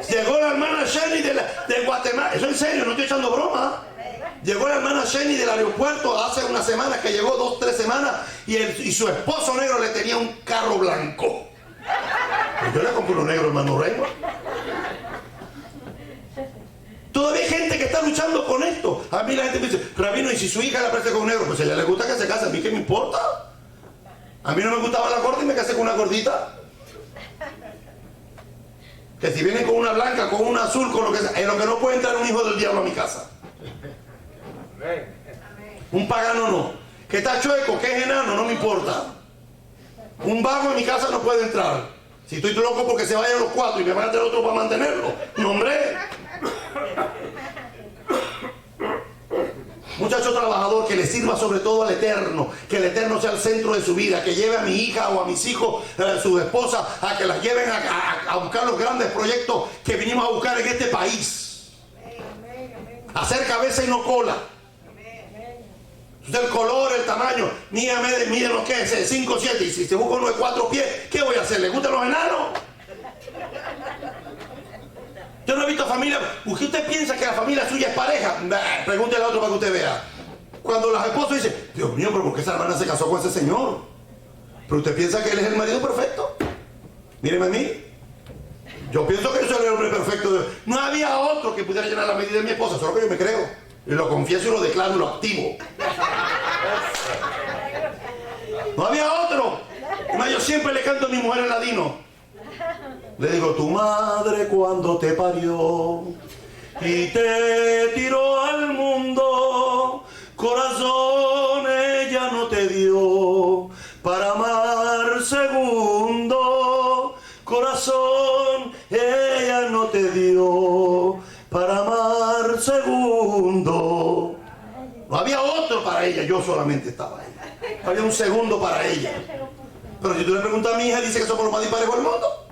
Llegó la hermana Sheni de Guatemala. Eso en serio, no estoy echando broma. Llegó la hermana Sheni del aeropuerto hace una semana, que llegó 2 o 3 semanas, y su esposo negro le tenía un carro blanco. Pues yo le compré uno negro, hermano Raymond. Todavía hay gente que está luchando con esto. A mí la gente me dice, rabino, ¿y si su hija le aparece con un negro? Pues a ella le gusta que se case, ¿a mí qué me importa? A mí no me gustaba la gorda y me casé con una gordita. Que si vienen con una blanca, con una azul, con lo que sea, en lo que no puede entrar un hijo del diablo a mi casa. Un pagano no. Que está chueco, que es enano, no me importa. Un vago en mi casa no puede entrar. Si estoy loco porque se vayan los 4 y me van a tener otro para mantenerlo. No, hombre. Muchacho trabajador que le sirva sobre todo al Eterno, que el Eterno sea el centro de su vida, que lleve a mi hija o a mis hijos, a su esposa, a que las lleven a buscar los grandes proyectos que vinimos a buscar en este país. Hacer cabeza y no cola. El color, el tamaño, mide lo que es, 5 o 7, y si se busca uno de 4 pies, ¿qué voy a hacer? ¿Le gustan los enanos? Yo no he visto familia. ¿Usted piensa que la familia suya es pareja? Pregúntele a otro para que usted vea. Cuando los esposos dicen, Dios mío, pero ¿por qué esa hermana se casó con ese señor? Pero usted piensa que él es el marido perfecto. Míreme a mí. Yo pienso que yo soy el hombre perfecto. No había otro que pudiera llenar la medida de mi esposa, solo que yo me creo. Y lo confieso y lo declaro y lo activo. No había otro. No, yo siempre le canto a mi mujer el ladino. Le digo, tu madre cuando te parió y te tiró al mundo, corazón ella no te dio para amar segundo. Corazón ella no te dio para amar segundo. No había otro para ella, yo solamente estaba ahí. No había un segundo para ella. Pero si tú le preguntas a mi hija, dice que somos los más disparejos del mundo.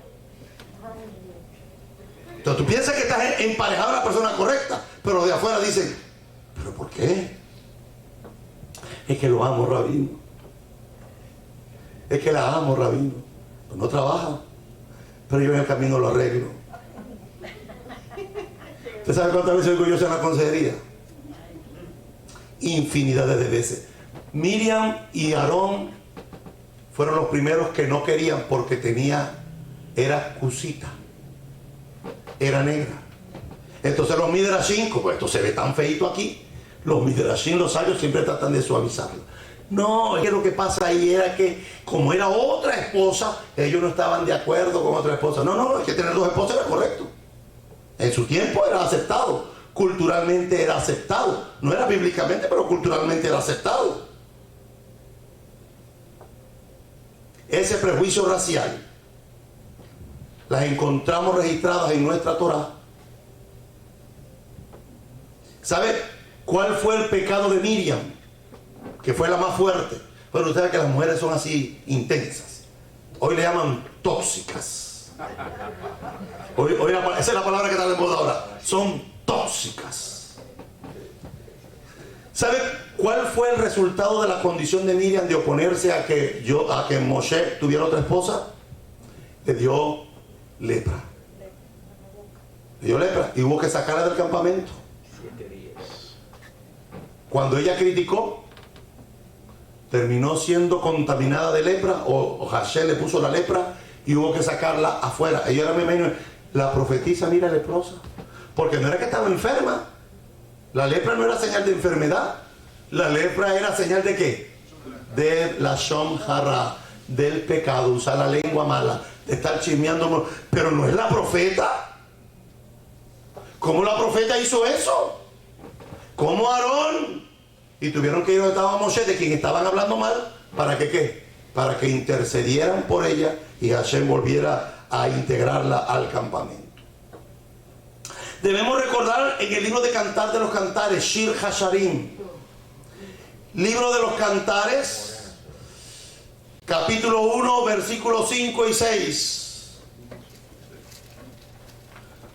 Entonces tú piensas que estás emparejado a la persona correcta, pero de afuera dicen, ¿pero por qué? Es que lo amo, rabino. Es que la amo, rabino. Pues no trabaja, pero yo en el camino lo arreglo. ¿Usted sabe cuántas veces digo yo en la consejería? Infinidades de veces. Miriam y Aarón fueron los primeros que no querían porque era cusita, era negra. Entonces los midrashim, como esto se ve tan feito aquí, los midrashim, los sabios siempre tratan de suavizarlo. No, es que lo que pasa ahí era que como era otra esposa, ellos no estaban de acuerdo con otra esposa. No, es que tener dos esposas era correcto. En su tiempo era aceptado, culturalmente era aceptado. No era bíblicamente, pero culturalmente era aceptado. Ese prejuicio racial las encontramos registradas en nuestra Torá. ¿Sabe cuál fue el pecado de Miriam? Que fue la más fuerte. Bueno, usted sabe que las mujeres son así intensas. Hoy le llaman tóxicas. Esa es la palabra que está de moda ahora. Son tóxicas. ¿Sabe cuál fue el resultado de la condición de Miriam de oponerse a que Moshe tuviera otra esposa? Le dio lepra. Le dio lepra y hubo que sacarla del campamento. 7 días. Cuando ella criticó, terminó siendo contaminada de lepra, o Hashem le puso la lepra y hubo que sacarla afuera. Ella era, me imagino, la profetisa, mira, leprosa, porque no era que estaba enferma. La lepra no era señal de enfermedad. La lepra era señal de ¿qué? De la shon hara, del pecado, usar la lengua mala, de estar chismeando. Pero no es la profeta. ¿Cómo la profeta hizo eso? ¿Cómo Aarón? Y tuvieron que ir donde estaba Moshe, de quien estaban hablando mal, ¿para que qué? Para que intercedieran por ella y Hashem volviera a integrarla al campamento. Debemos recordar en el libro de Cantar de los Cantares, Shir Hasharim, libro de los Cantares, capítulo 1, versículos 5 y 6.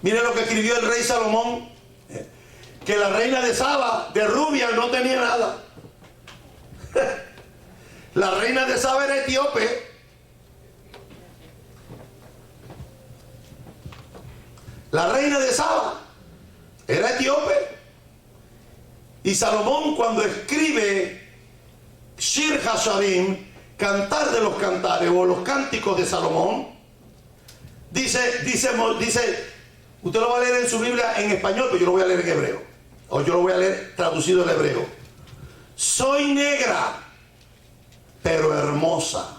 Miren lo que escribió el rey Salomón, que la reina de Saba, de rubia, no tenía nada. La reina de Saba era etíope. La reina de Saba era etíope. Y Salomón, cuando escribe Shir Hasharim, Cantar de los Cantares, o los Cánticos de Salomón, dice, usted lo va a leer en su Biblia en español, pero yo lo voy a leer en hebreo, o yo lo voy a leer traducido en hebreo. Soy negra, pero hermosa,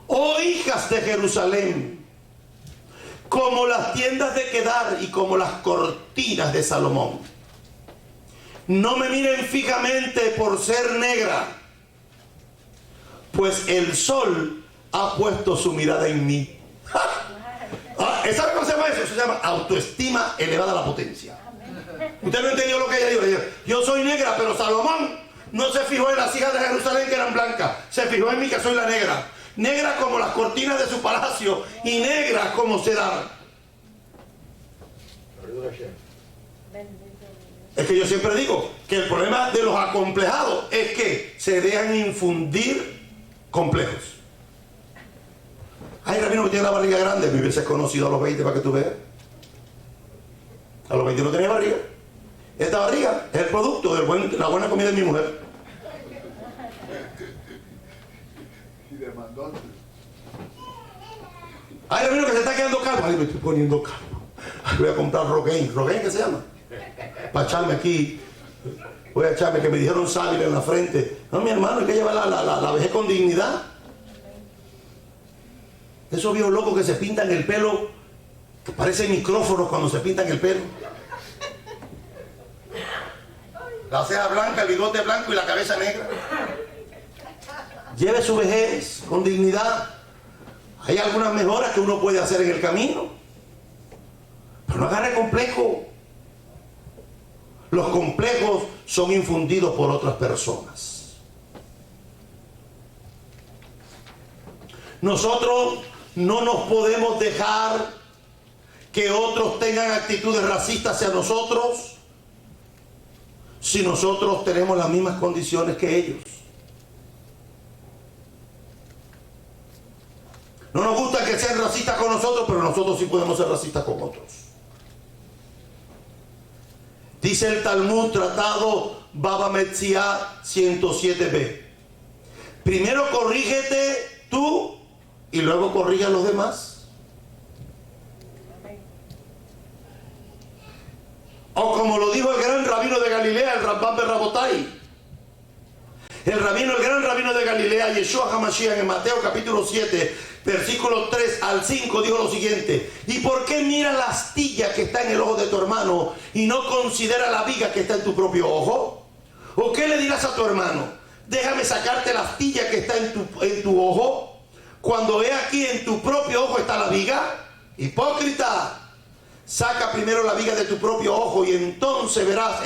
oh hijas de Jerusalén, como las tiendas de Kedar y como las cortinas de Salomón. No me miren fijamente por ser negra, pues el sol ha puesto su mirada en mí. ¿Sabe cómo se llama eso? Se llama autoestima elevada a la potencia. Usted no entendió lo que ella dijo. Yo soy negra, pero Salomón no se fijó en las hijas de Jerusalén que eran blancas. Se fijó en mí, que soy la negra. Negra como las cortinas de su palacio y negra como Cedar. Es que yo siempre digo que el problema de los acomplejados es que se dejan infundir complejos. Ay, rabino, que tiene la barriga grande. Me hubiese conocido a los 20 para que tú veas. A los 20 no tenía barriga. Esta barriga es el producto de la buena comida de mi mujer. Y demandó. Ay, rabino, que se está quedando calvo. Ay, me estoy poniendo calvo. Ay, voy a comprar Rogaine. ¿Rogaine qué se llama? Para echarme aquí. Voy a echarme, que me dijeron sábila en la frente. No, mi hermano, hay que llevar la vejez con dignidad. Esos viejos locos que se pintan el pelo, que parecen micrófonos cuando se pintan el pelo. La ceja blanca, el bigote blanco y la cabeza negra. Lleve su vejez con dignidad. Hay algunas mejoras que uno puede hacer en el camino, pero no agarre complejo. Los complejos son infundidos por otras personas. Nosotros no nos podemos dejar que otros tengan actitudes racistas hacia nosotros si nosotros tenemos las mismas condiciones que ellos. No nos gusta que sean racistas con nosotros, pero nosotros sí podemos ser racistas con otros. Dice el Talmud, tratado Baba Metzia 107b. Primero corrígete tú y luego corrige a los demás. O como lo dijo el gran rabino de Galilea, el Rambam ben Rabotai. El gran rabino de Galilea, Yeshua HaMashiach, en Mateo capítulo 7, versículos 3 al 5, dijo lo siguiente: ¿y por qué miras la astilla que está en el ojo de tu hermano y no considera la viga que está en tu propio ojo? ¿O qué le dirás a tu hermano? Déjame sacarte la astilla que está en tu ojo, cuando ve aquí en tu propio ojo está la viga. Hipócrita, saca primero la viga de tu propio ojo y entonces verás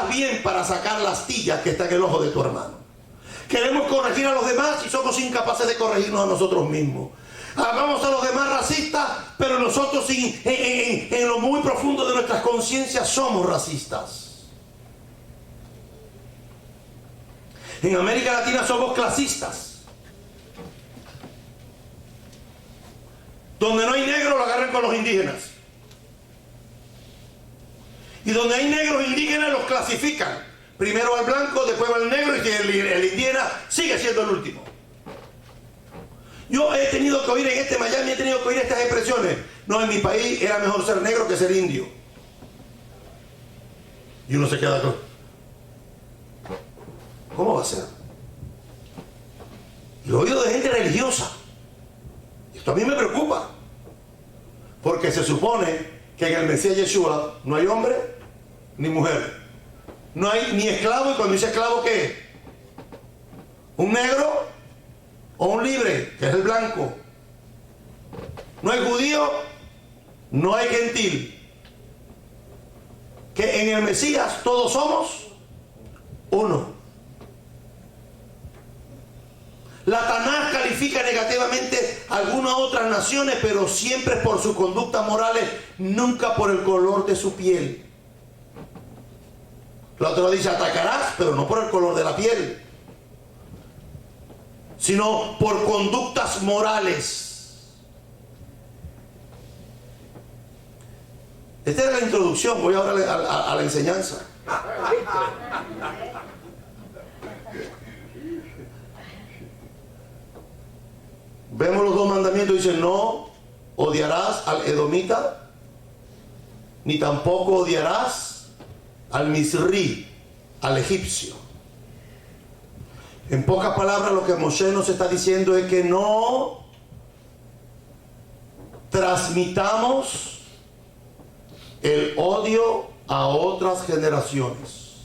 bien para sacar la astilla que está en el ojo de tu hermano. Queremos corregir a los demás y somos incapaces de corregirnos a nosotros mismos. Hagamos a los demás racistas, pero nosotros en lo muy profundo de nuestras conciencias somos racistas. En América Latina somos clasistas. Donde no hay negros lo agarran con los indígenas. Y donde hay negros indígenas los clasifican. Primero al blanco, después al negro y el indígena sigue siendo el último. Yo he tenido que oír en Miami, he tenido que oír estas expresiones. No, en mi país era mejor ser negro que ser indio. Y uno se queda con... ¿Cómo va a ser? Y lo he oído de gente religiosa. Y esto a mí me preocupa. Porque se supone que en el Mesías Yeshua no hay hombre ni mujer. No hay ni esclavo, y cuando dice esclavo, ¿qué? ¿Un negro o un libre, que es el blanco? No hay judío, no hay gentil. Que en el Mesías todos somos uno. La Tanaj califica negativamente a algunas otras naciones, pero siempre por sus conductas morales, nunca por el color de su piel. La otra dice atacarás, pero no por el color de la piel, sino por conductas morales. Esta era la introducción, voy ahora a la enseñanza. Vemos los dos mandamientos, dice: no odiarás al edomita, ni tampoco odiarás al misri, al egipcio. En pocas palabras, lo que Moshe nos está diciendo es que no transmitamos el odio a otras generaciones.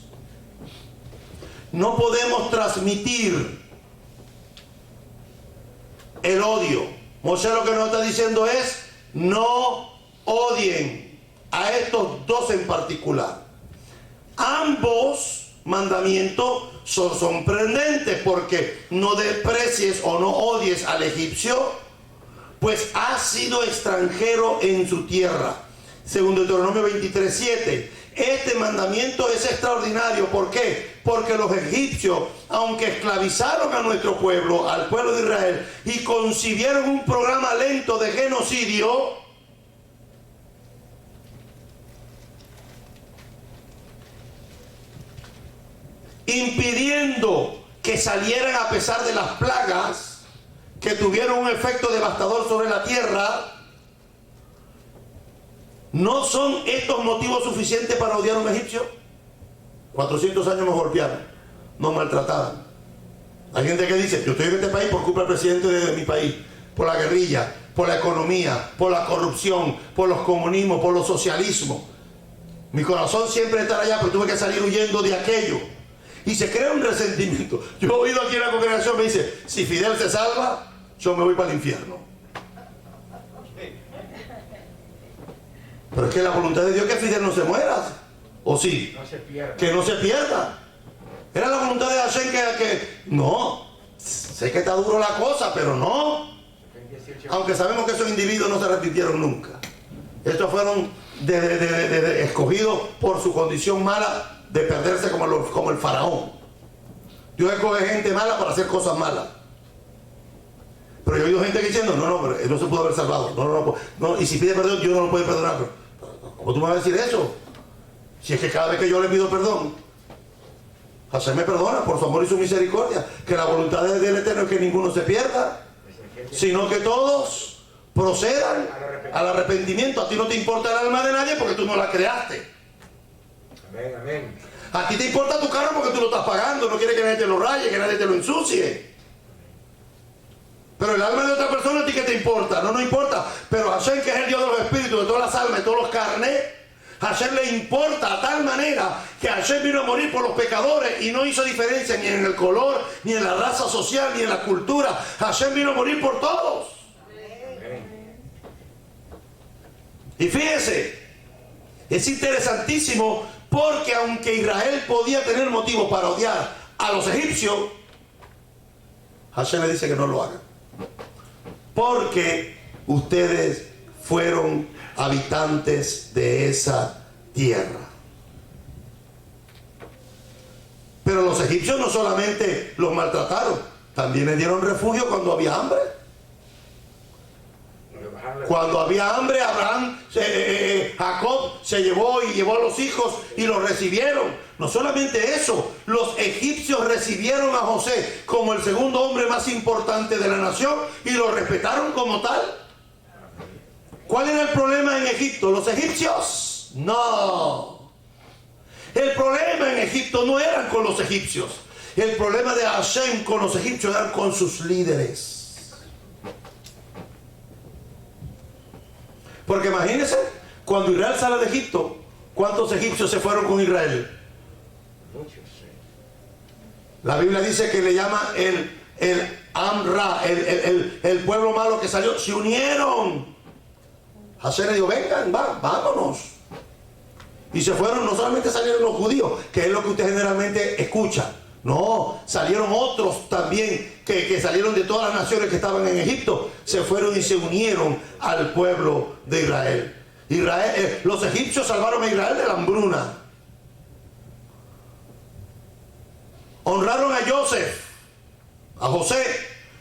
No podemos transmitir el odio. Moshe lo que nos está diciendo es: no odien a estos dos en particular. Ambos mandamientos son sorprendentes, porque no desprecies o no odies al egipcio, pues has sido extranjero en su tierra. Según Deuteronomio 23:7. Este mandamiento es extraordinario. ¿Por qué? Porque los egipcios, aunque esclavizaron a nuestro pueblo, al pueblo de Israel, y concibieron un programa lento de genocidio, impidiendo que salieran a pesar de las plagas que tuvieron un efecto devastador sobre la tierra, ¿no son estos motivos suficientes para odiar a un egipcio? 400 años nos golpearon, nos maltrataban. Hay gente que dice: yo estoy en este país por culpa del presidente de mi país. por la guerrilla, por la economía, por la corrupción, por los comunismos, por los socialismos. Mi corazón siempre estará allá, pero tuve que salir huyendo de aquello. Y se crea un resentimiento. Yo he oído aquí en la congregación, me dice, si Fidel se salva, yo me voy para el infierno. Pero es que la voluntad de Dios es que Fidel no se muera. ¿O sí? No se pierda. Que no se pierda. Era la voluntad de Hashem que... No. Sé que está duro la cosa, pero no. Aunque sabemos que esos individuos no se arrepintieron nunca. Estos fueron escogidos por su condición mala de perderse como el faraón. Dios escoge gente mala para hacer cosas malas. Pero yo he oído gente diciendo, pero él no se pudo haber salvado. No, y si pide perdón, Dios no lo puede perdonar. Pero, ¿cómo tú me vas a decir eso? Si es que cada vez que yo le pido perdón, Hashem me perdona por su amor y su misericordia. Que la voluntad del Eterno es que ninguno se pierda, sino que todos procedan al arrepentimiento. A ti no te importa el alma de nadie porque tú no la creaste. Amén, amén. A ti te importa tu carro porque tú lo estás pagando. No quieres que nadie te lo raye, que nadie te lo ensucie. Pero el alma de otra persona, ¿a ti qué te importa? No importa. Pero Hashem, que es el Dios de los espíritus, de todas las almas, de todos los carnes, Hashem le importa a tal manera que Hashem vino a morir por los pecadores y no hizo diferencia ni en el color, ni en la raza social, ni en la cultura. Hashem vino a morir por todos. Y fíjense, es interesantísimo porque aunque Israel podía tener motivos para odiar a los egipcios, Hashem le dice que no lo hagan. Porque ustedes fueron habitantes de esa tierra. Pero los egipcios no solamente los maltrataron, también les dieron refugio cuando había hambre. Cuando había hambre, Jacob se llevó a los hijos y los recibieron. No solamente eso, los egipcios recibieron a José como el segundo hombre más importante de la nación y lo respetaron como tal. ¿Cuál era el problema en Egipto? ¿Los egipcios? No. El problema en Egipto no eran con los egipcios. El problema de Hashem con los egipcios eran con sus líderes. Porque imagínense, cuando Israel sale de Egipto, ¿cuántos egipcios se fueron con Israel? Muchos, sí. La Biblia dice que le llama el Amra, el pueblo malo que salió. Se unieron. Hashem le dijo, vengan, vámonos. Y se fueron, no solamente salieron los judíos, que es lo que usted generalmente escucha. No, salieron otros también que salieron de todas las naciones que estaban en Egipto. Se fueron y se unieron al pueblo de Israel. Los egipcios salvaron a Israel de la hambruna. Honraron a José,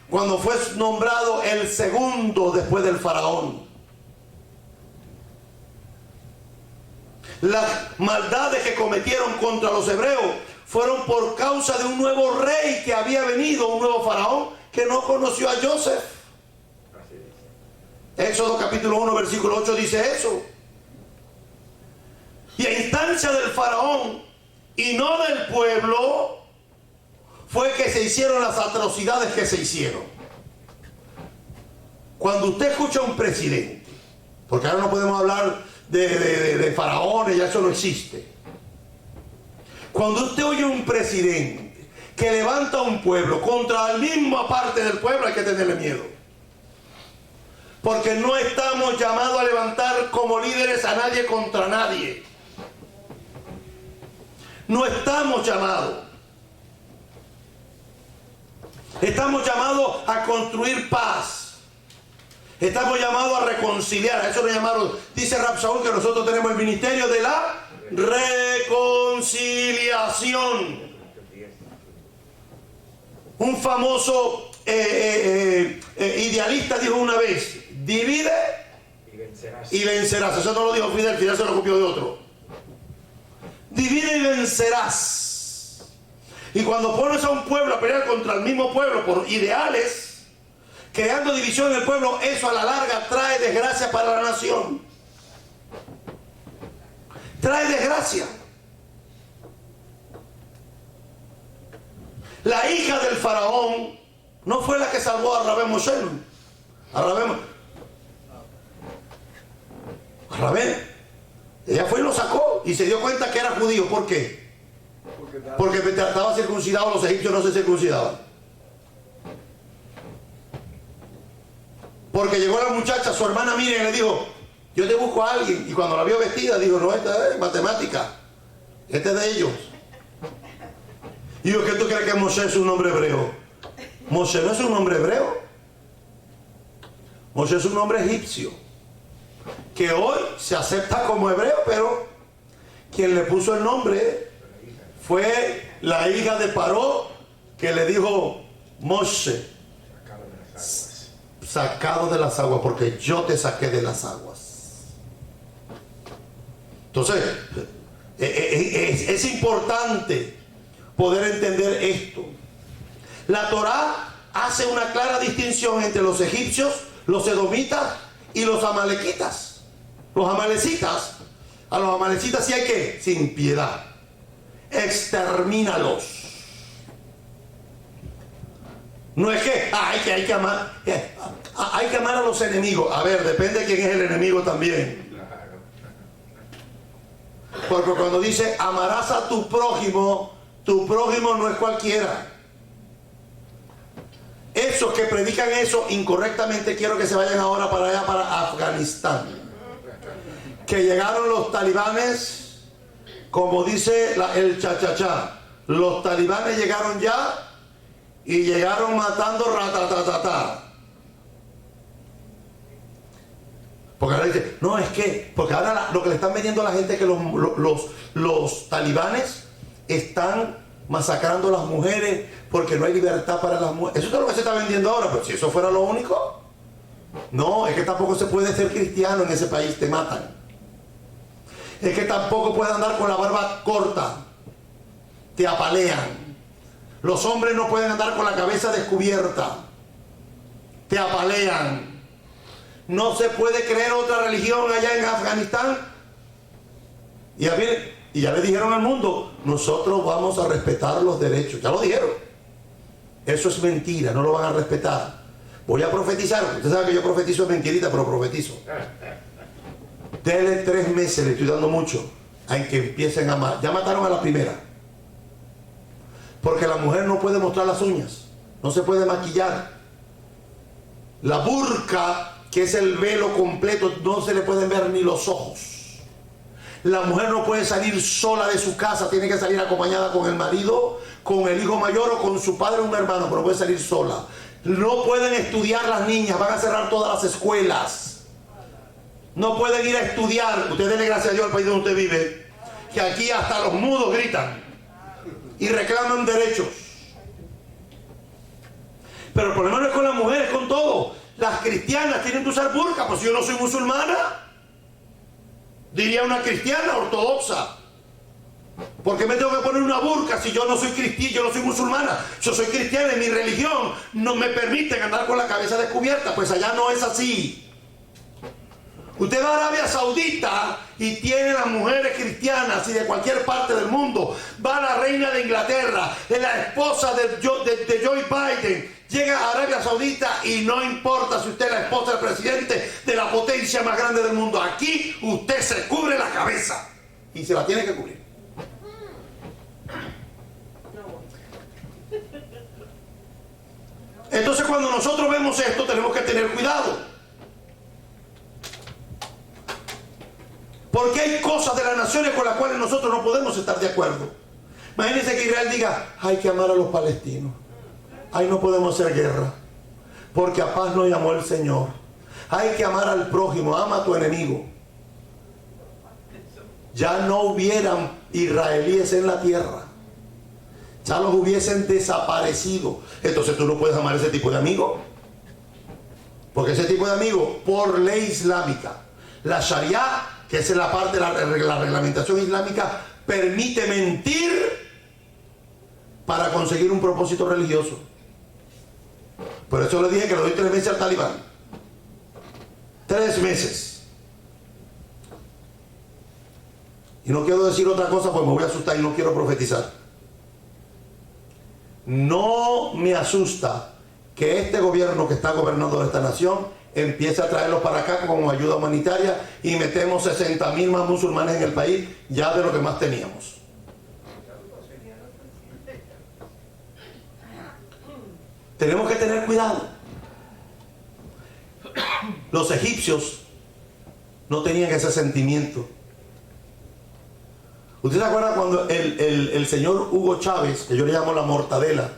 cuando fue nombrado el segundo después del faraón. Las maldades que cometieron contra los hebreos fueron por causa de un nuevo rey que había venido, un nuevo faraón que no conoció a Joseph. Éxodo capítulo 1 versículo 8 dice eso. Y a instancia del faraón y no del pueblo fue que se hicieron las atrocidades que se hicieron. Cuando usted escucha a un presidente, porque ahora no podemos hablar de faraones, ya eso no existe. Cuando usted oye un presidente que levanta a un pueblo contra la misma parte del pueblo, hay que tenerle miedo. Porque no estamos llamados a levantar como líderes a nadie contra nadie. No estamos llamados. Estamos llamados a construir paz. Estamos llamados a reconciliar. A eso lo llamaron, dice Rab Shaul, que nosotros tenemos el ministerio de la reconciliación. Un famoso idealista dijo una vez, divide y vencerás. Eso no lo dijo Fidel, Fidel se lo copió de otro. Divide y vencerás. Y cuando pones a un pueblo a pelear contra el mismo pueblo por ideales, creando división en el pueblo, eso a la larga trae desgracia para la nación. Trae desgracia. La hija del faraón no fue la que salvó a Rabén Moshe. Rabén. Ella fue y lo sacó y se dio cuenta que era judío. ¿Por qué? Porque estaba circuncidado, los egipcios no se circuncidaban. Porque llegó la muchacha, su hermana Miriam, y le dijo: yo te busco a alguien. Y cuando la vio vestida, dijo: no, esta es matemática, este es de ellos. Y dijo: ¿qué tú crees que Moshe es un nombre hebreo? Moshe no es un nombre hebreo. Moshe es un nombre egipcio, que hoy se acepta como hebreo, pero quien le puso el nombre fue la hija de Paró, que le dijo: Moshe, sacado de las aguas, porque yo te saqué de las aguas. Entonces, es importante poder entender esto. La Torá hace una clara distinción entre los egipcios, los edomitas y los amalequitas. Los amalecitas, a los amalecitas sí hay que, sin piedad, extermínalos. No es que hay que amar, hay que amar a los enemigos. A ver, depende de quién es el enemigo también. Porque cuando dice amarás a tu prójimo no es cualquiera. Esos que predican eso incorrectamente, quiero que se vayan ahora para allá, para Afganistán. Que llegaron los talibanes, como dice el cha-cha-cha. Los talibanes llegaron ya y llegaron matando ratatatata. Porque ahora dice, no, es que, porque ahora lo que le están vendiendo a la gente es que los talibanes están masacrando a las mujeres porque no hay libertad para las mujeres. Eso es lo que se está vendiendo ahora, pero si eso fuera lo único. No, es que tampoco se puede ser cristiano en ese país, te matan. Es que tampoco puedes andar con la barba corta, te apalean. Los hombres no pueden andar con la cabeza descubierta, te apalean. No se puede creer otra religión allá en Afganistán. Y ya le dijeron al mundo: nosotros vamos a respetar los derechos. Ya lo dijeron. Eso es mentira, no lo van a respetar. Voy a profetizar. Usted sabe que yo profetizo, es mentirita, pero profetizo. Dele 3 meses, le estoy dando mucho, a que empiecen a amar. Ya mataron a la primera. Porque la mujer no puede mostrar las uñas, no se puede maquillar. La burka, que es el velo completo, no se le pueden ver ni los ojos. La mujer no puede salir sola de su casa, tiene que salir acompañada con el marido, con el hijo mayor o con su padre o un hermano, pero no puede salir sola. No pueden estudiar las niñas, van a cerrar todas las escuelas. No pueden ir a estudiar. Usted dele gracias a Dios al país donde usted vive, que aquí hasta los mudos gritan y reclaman derechos. Pero el problema no es con las mujeres, es con todo. Las cristianas tienen que usar burka, pues yo no soy musulmana. Diría una cristiana ortodoxa. ¿Por qué me tengo que poner una burka si yo no soy cristiana, yo no soy musulmana? Yo soy cristiana y mi religión no me permite andar con la cabeza descubierta. Pues allá no es así. Usted va a Arabia Saudita y tiene las mujeres cristianas y de cualquier parte del mundo. Va a la reina de Inglaterra, es la esposa de Joe Biden. Llega a Arabia Saudita y no importa si usted es la esposa del presidente de la potencia más grande del mundo. Aquí usted se cubre la cabeza y se la tiene que cubrir. Entonces, cuando nosotros vemos esto, tenemos que tener cuidado. Porque hay cosas de las naciones con las cuales nosotros no podemos estar de acuerdo. Imagínense que Israel diga: hay que amar a los palestinos. Ay, no podemos hacer guerra, porque a paz nos llamó el Señor. Hay que amar al prójimo, ama a tu enemigo. Ya no hubieran israelíes en la tierra. Ya los hubiesen desaparecido. Entonces tú no puedes amar a ese tipo de amigo. Porque ese tipo de amigo, por ley islámica, la Sharia, que es la parte de la reglamentación islámica, permite mentir para conseguir un propósito religioso. Por eso le dije que le doy 3 meses al talibán. 3 meses. Y no quiero decir otra cosa porque me voy a asustar y no quiero profetizar. No me asusta que este gobierno que está gobernando esta nación empieza a traerlos para acá como ayuda humanitaria y metemos 60.000 más musulmanes en el país, ya de lo que más teníamos. Tenemos que tener cuidado. Los egipcios no tenían ese sentimiento. ¿Usted se acuerda cuando el señor Hugo Chávez, que yo le llamo la mortadela,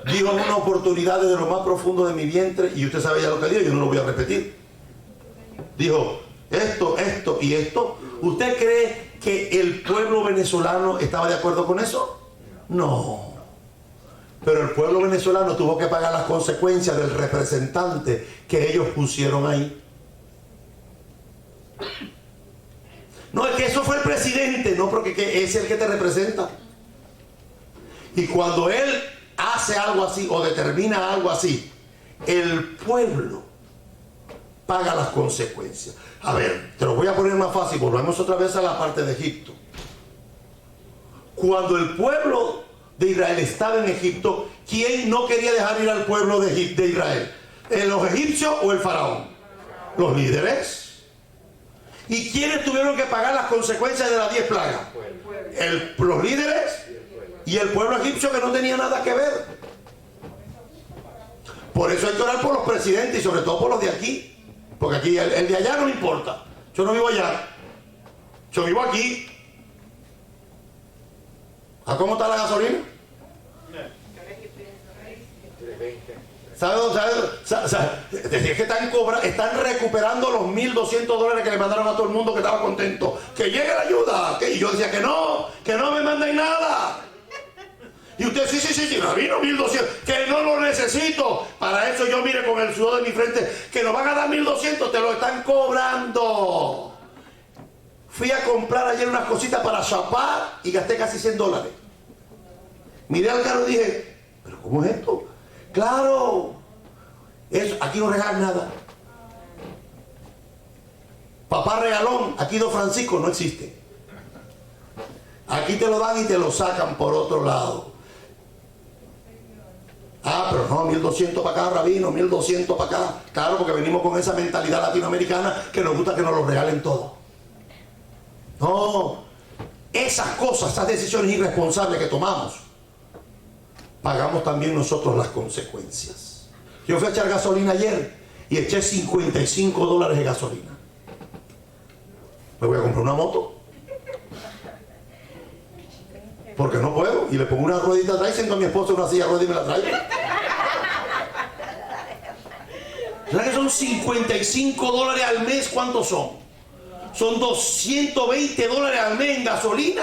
dijo en una oportunidad desde lo más profundo de mi vientre, y usted sabe ya lo que dijo, yo no lo voy a repetir? Dijo, esto y esto. ¿Usted cree que el pueblo venezolano estaba de acuerdo con eso? No. Pero el pueblo venezolano tuvo que pagar las consecuencias del representante que ellos pusieron ahí. No, es que eso fue el presidente, no, porque es el que te representa. Y cuando él hace algo así o determina algo así, el pueblo paga las consecuencias. A ver, te lo voy a poner más fácil, volvemos otra vez a la parte de Egipto. Cuando el pueblo de Israel estaba en Egipto, ¿quién no quería dejar ir al pueblo de Israel? ¿Los egipcios o el faraón? Los líderes. ¿Y quiénes tuvieron que pagar las consecuencias de las 10 plagas? Los líderes y el pueblo egipcio, que no tenía nada que ver. Por eso hay que orar por los presidentes y sobre todo por los de aquí, porque aquí el de allá no me importa. Yo no vivo allá, yo vivo aquí. ¿A cómo está la gasolina? Es que están recuperando los $1.200 que le mandaron a todo el mundo, que estaba contento. Que llegue la ayuda. Y yo decía que no me manden nada. Y usted, sí, Rabino, 1.200, que no lo necesito. Para eso yo, mire, con el sudor de mi frente, que nos van a dar 1.200, te lo están cobrando. Fui a comprar ayer unas cositas para chapar y gasté casi $100. Miré al carro y dije, ¿pero cómo es esto? Claro, aquí no regalan nada. Papá regalón, aquí Don Francisco no existe. Aquí te lo dan y te lo sacan por otro lado. Ah, pero no, 1.200 para acá, Rabino, 1.200 para acá. Claro, porque venimos con esa mentalidad latinoamericana que nos gusta que nos lo regalen todo. No, esas cosas, esas decisiones irresponsables que tomamos, pagamos también nosotros las consecuencias. Yo fui a echar gasolina ayer y eché $55 de gasolina. Me voy a comprar una moto, porque no puedo, y le pongo una ruedita atrás y siento a mi esposa en una silla de ruedas y me la traigo. ¿Sabes que son $55 al mes? ¿Cuántos son? Son $220 al mes en gasolina.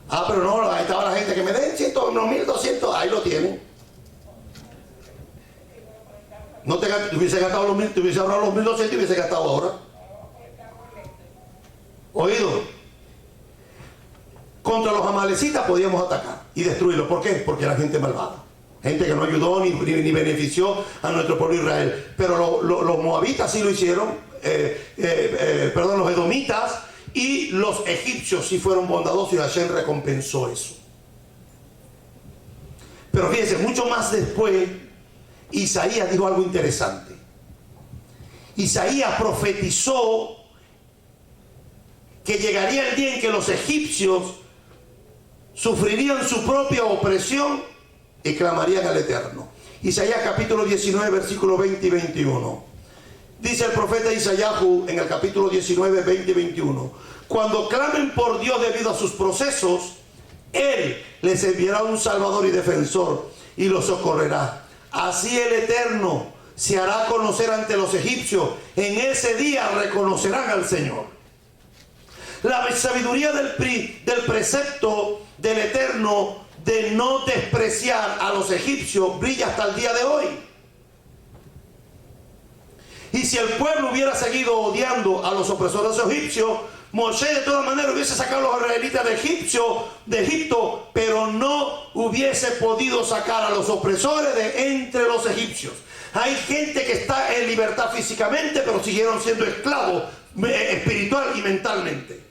Ah, pero no, ahí estaba la gente que me den 1.200, ahí lo tienen. No te hubiese gastado los 1.000, te hubiese ahorrado los 1.200 y hubiese gastado ahora. ¿Oído? Contra los amalecitas podíamos atacar y destruirlos. ¿Por qué? Porque era gente malvada. Gente que no ayudó ni benefició a nuestro pueblo Israel. Pero los moabitas sí lo hicieron. Los edomitas y los egipcios sí fueron bondadosos y Hashem recompensó eso. Pero fíjense, mucho más después, Isaías dijo algo interesante. Isaías profetizó que llegaría el día en que los egipcios sufrirían su propia opresión y clamarían al Eterno. Isaías capítulo 19, versículos 20 y 21. Dice el profeta Isaías en el capítulo 19, 20 y 21. Cuando clamen por Dios debido a sus procesos, Él les enviará un Salvador y Defensor y los socorrerá. Así el Eterno se hará conocer ante los egipcios. En ese día reconocerán al Señor. La sabiduría del precepto del Eterno de no despreciar a los egipcios brilla hasta el día de hoy. Y si el pueblo hubiera seguido odiando a los opresores egipcios, Moshe de todas maneras hubiese sacado a los israelitas de Egipto, pero no hubiese podido sacar a los opresores de entre los egipcios. Hay gente que está en libertad físicamente, pero siguieron siendo esclavos espiritual y mentalmente.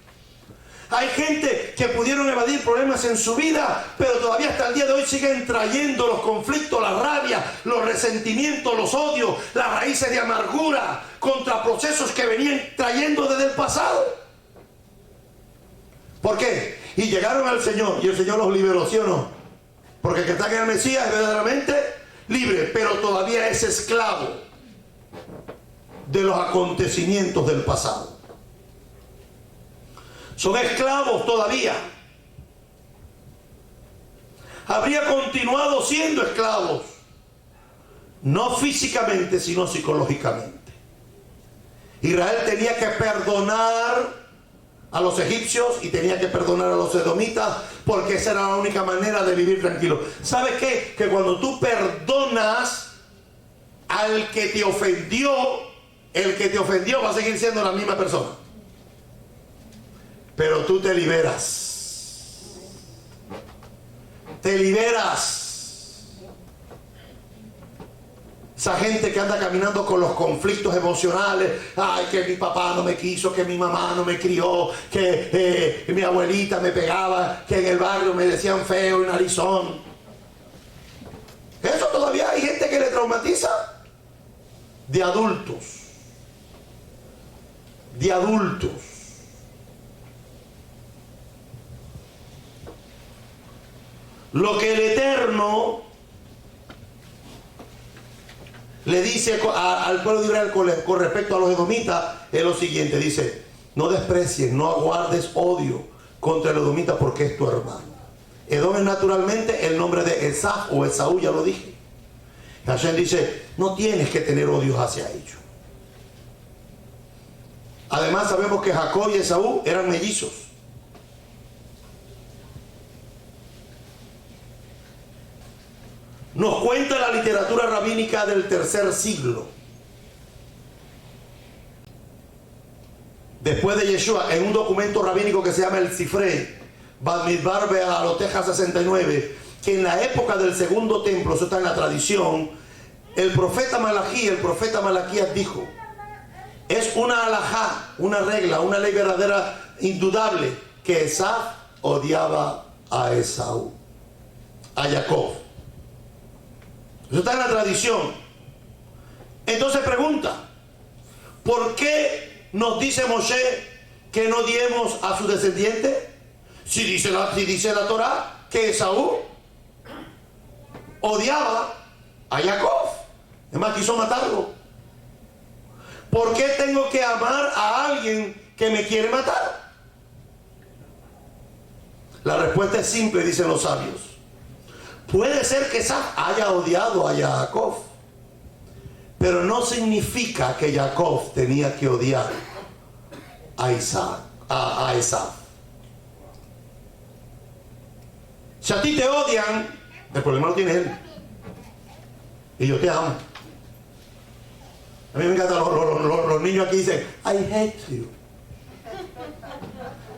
Hay gente que pudieron evadir problemas en su vida, pero todavía hasta el día de hoy siguen trayendo los conflictos, la rabia, los resentimientos, los odios, las raíces de amargura contra procesos que venían trayendo desde el pasado. ¿Por qué? Y llegaron al Señor y el Señor los liberó, ¿sí o no? Porque el que está en el Mesías es verdaderamente libre, pero todavía es esclavo de los acontecimientos del pasado. Son esclavos todavía. Habría continuado siendo esclavos, no físicamente, sino psicológicamente. Israel tenía que perdonar a los egipcios y tenía que perdonar a los edomitas, porque esa era la única manera de vivir tranquilo. ¿Sabes qué? Que cuando tú perdonas al que te ofendió, el que te ofendió va a seguir siendo la misma persona, pero tú te liberas. Te liberas. Esa gente que anda caminando con los conflictos emocionales, ay, que mi papá no me quiso, que mi mamá no me crió, que mi abuelita me pegaba, que en el barrio me decían feo y narizón. Eso todavía hay gente que le traumatiza. De adultos. De adultos. Lo que el Eterno le dice al pueblo de Israel con respecto a los edomitas es lo siguiente: dice, no desprecies, no aguardes odio contra el edomita porque es tu hermano. Edom es naturalmente el nombre de Esaf o Esaú, ya lo dije. Hashem dice, no tienes que tener odios hacia ellos. Además sabemos que Jacob y Esaú eran mellizos. Nos cuenta la literatura rabínica del tercer siglo, después de Yeshua, en un documento rabínico que se llama el Sifrei Bamidbar Bealoteja 69, que en la época del segundo templo, eso está en la tradición, el profeta Malaquías dijo, es una alajá, una regla, una ley verdadera, indudable, que Esaf odiaba a Esaú, a Jacob. Eso está en la tradición. Entonces pregunta, ¿por qué nos dice Moshe que no odiemos a sus descendientes? Si dice la Torá que Esaú odiaba a Jacob, es más, quiso matarlo. ¿Por qué tengo que amar a alguien que me quiere matar? La respuesta es simple, dicen los sabios. Puede ser que Esaf haya odiado a Jacob, pero no significa que Jacob tenía que odiar a Esaf. Si a ti te odian, el problema lo tiene él. Y yo te amo. A mí me encantan los niños aquí dicen, I hate you.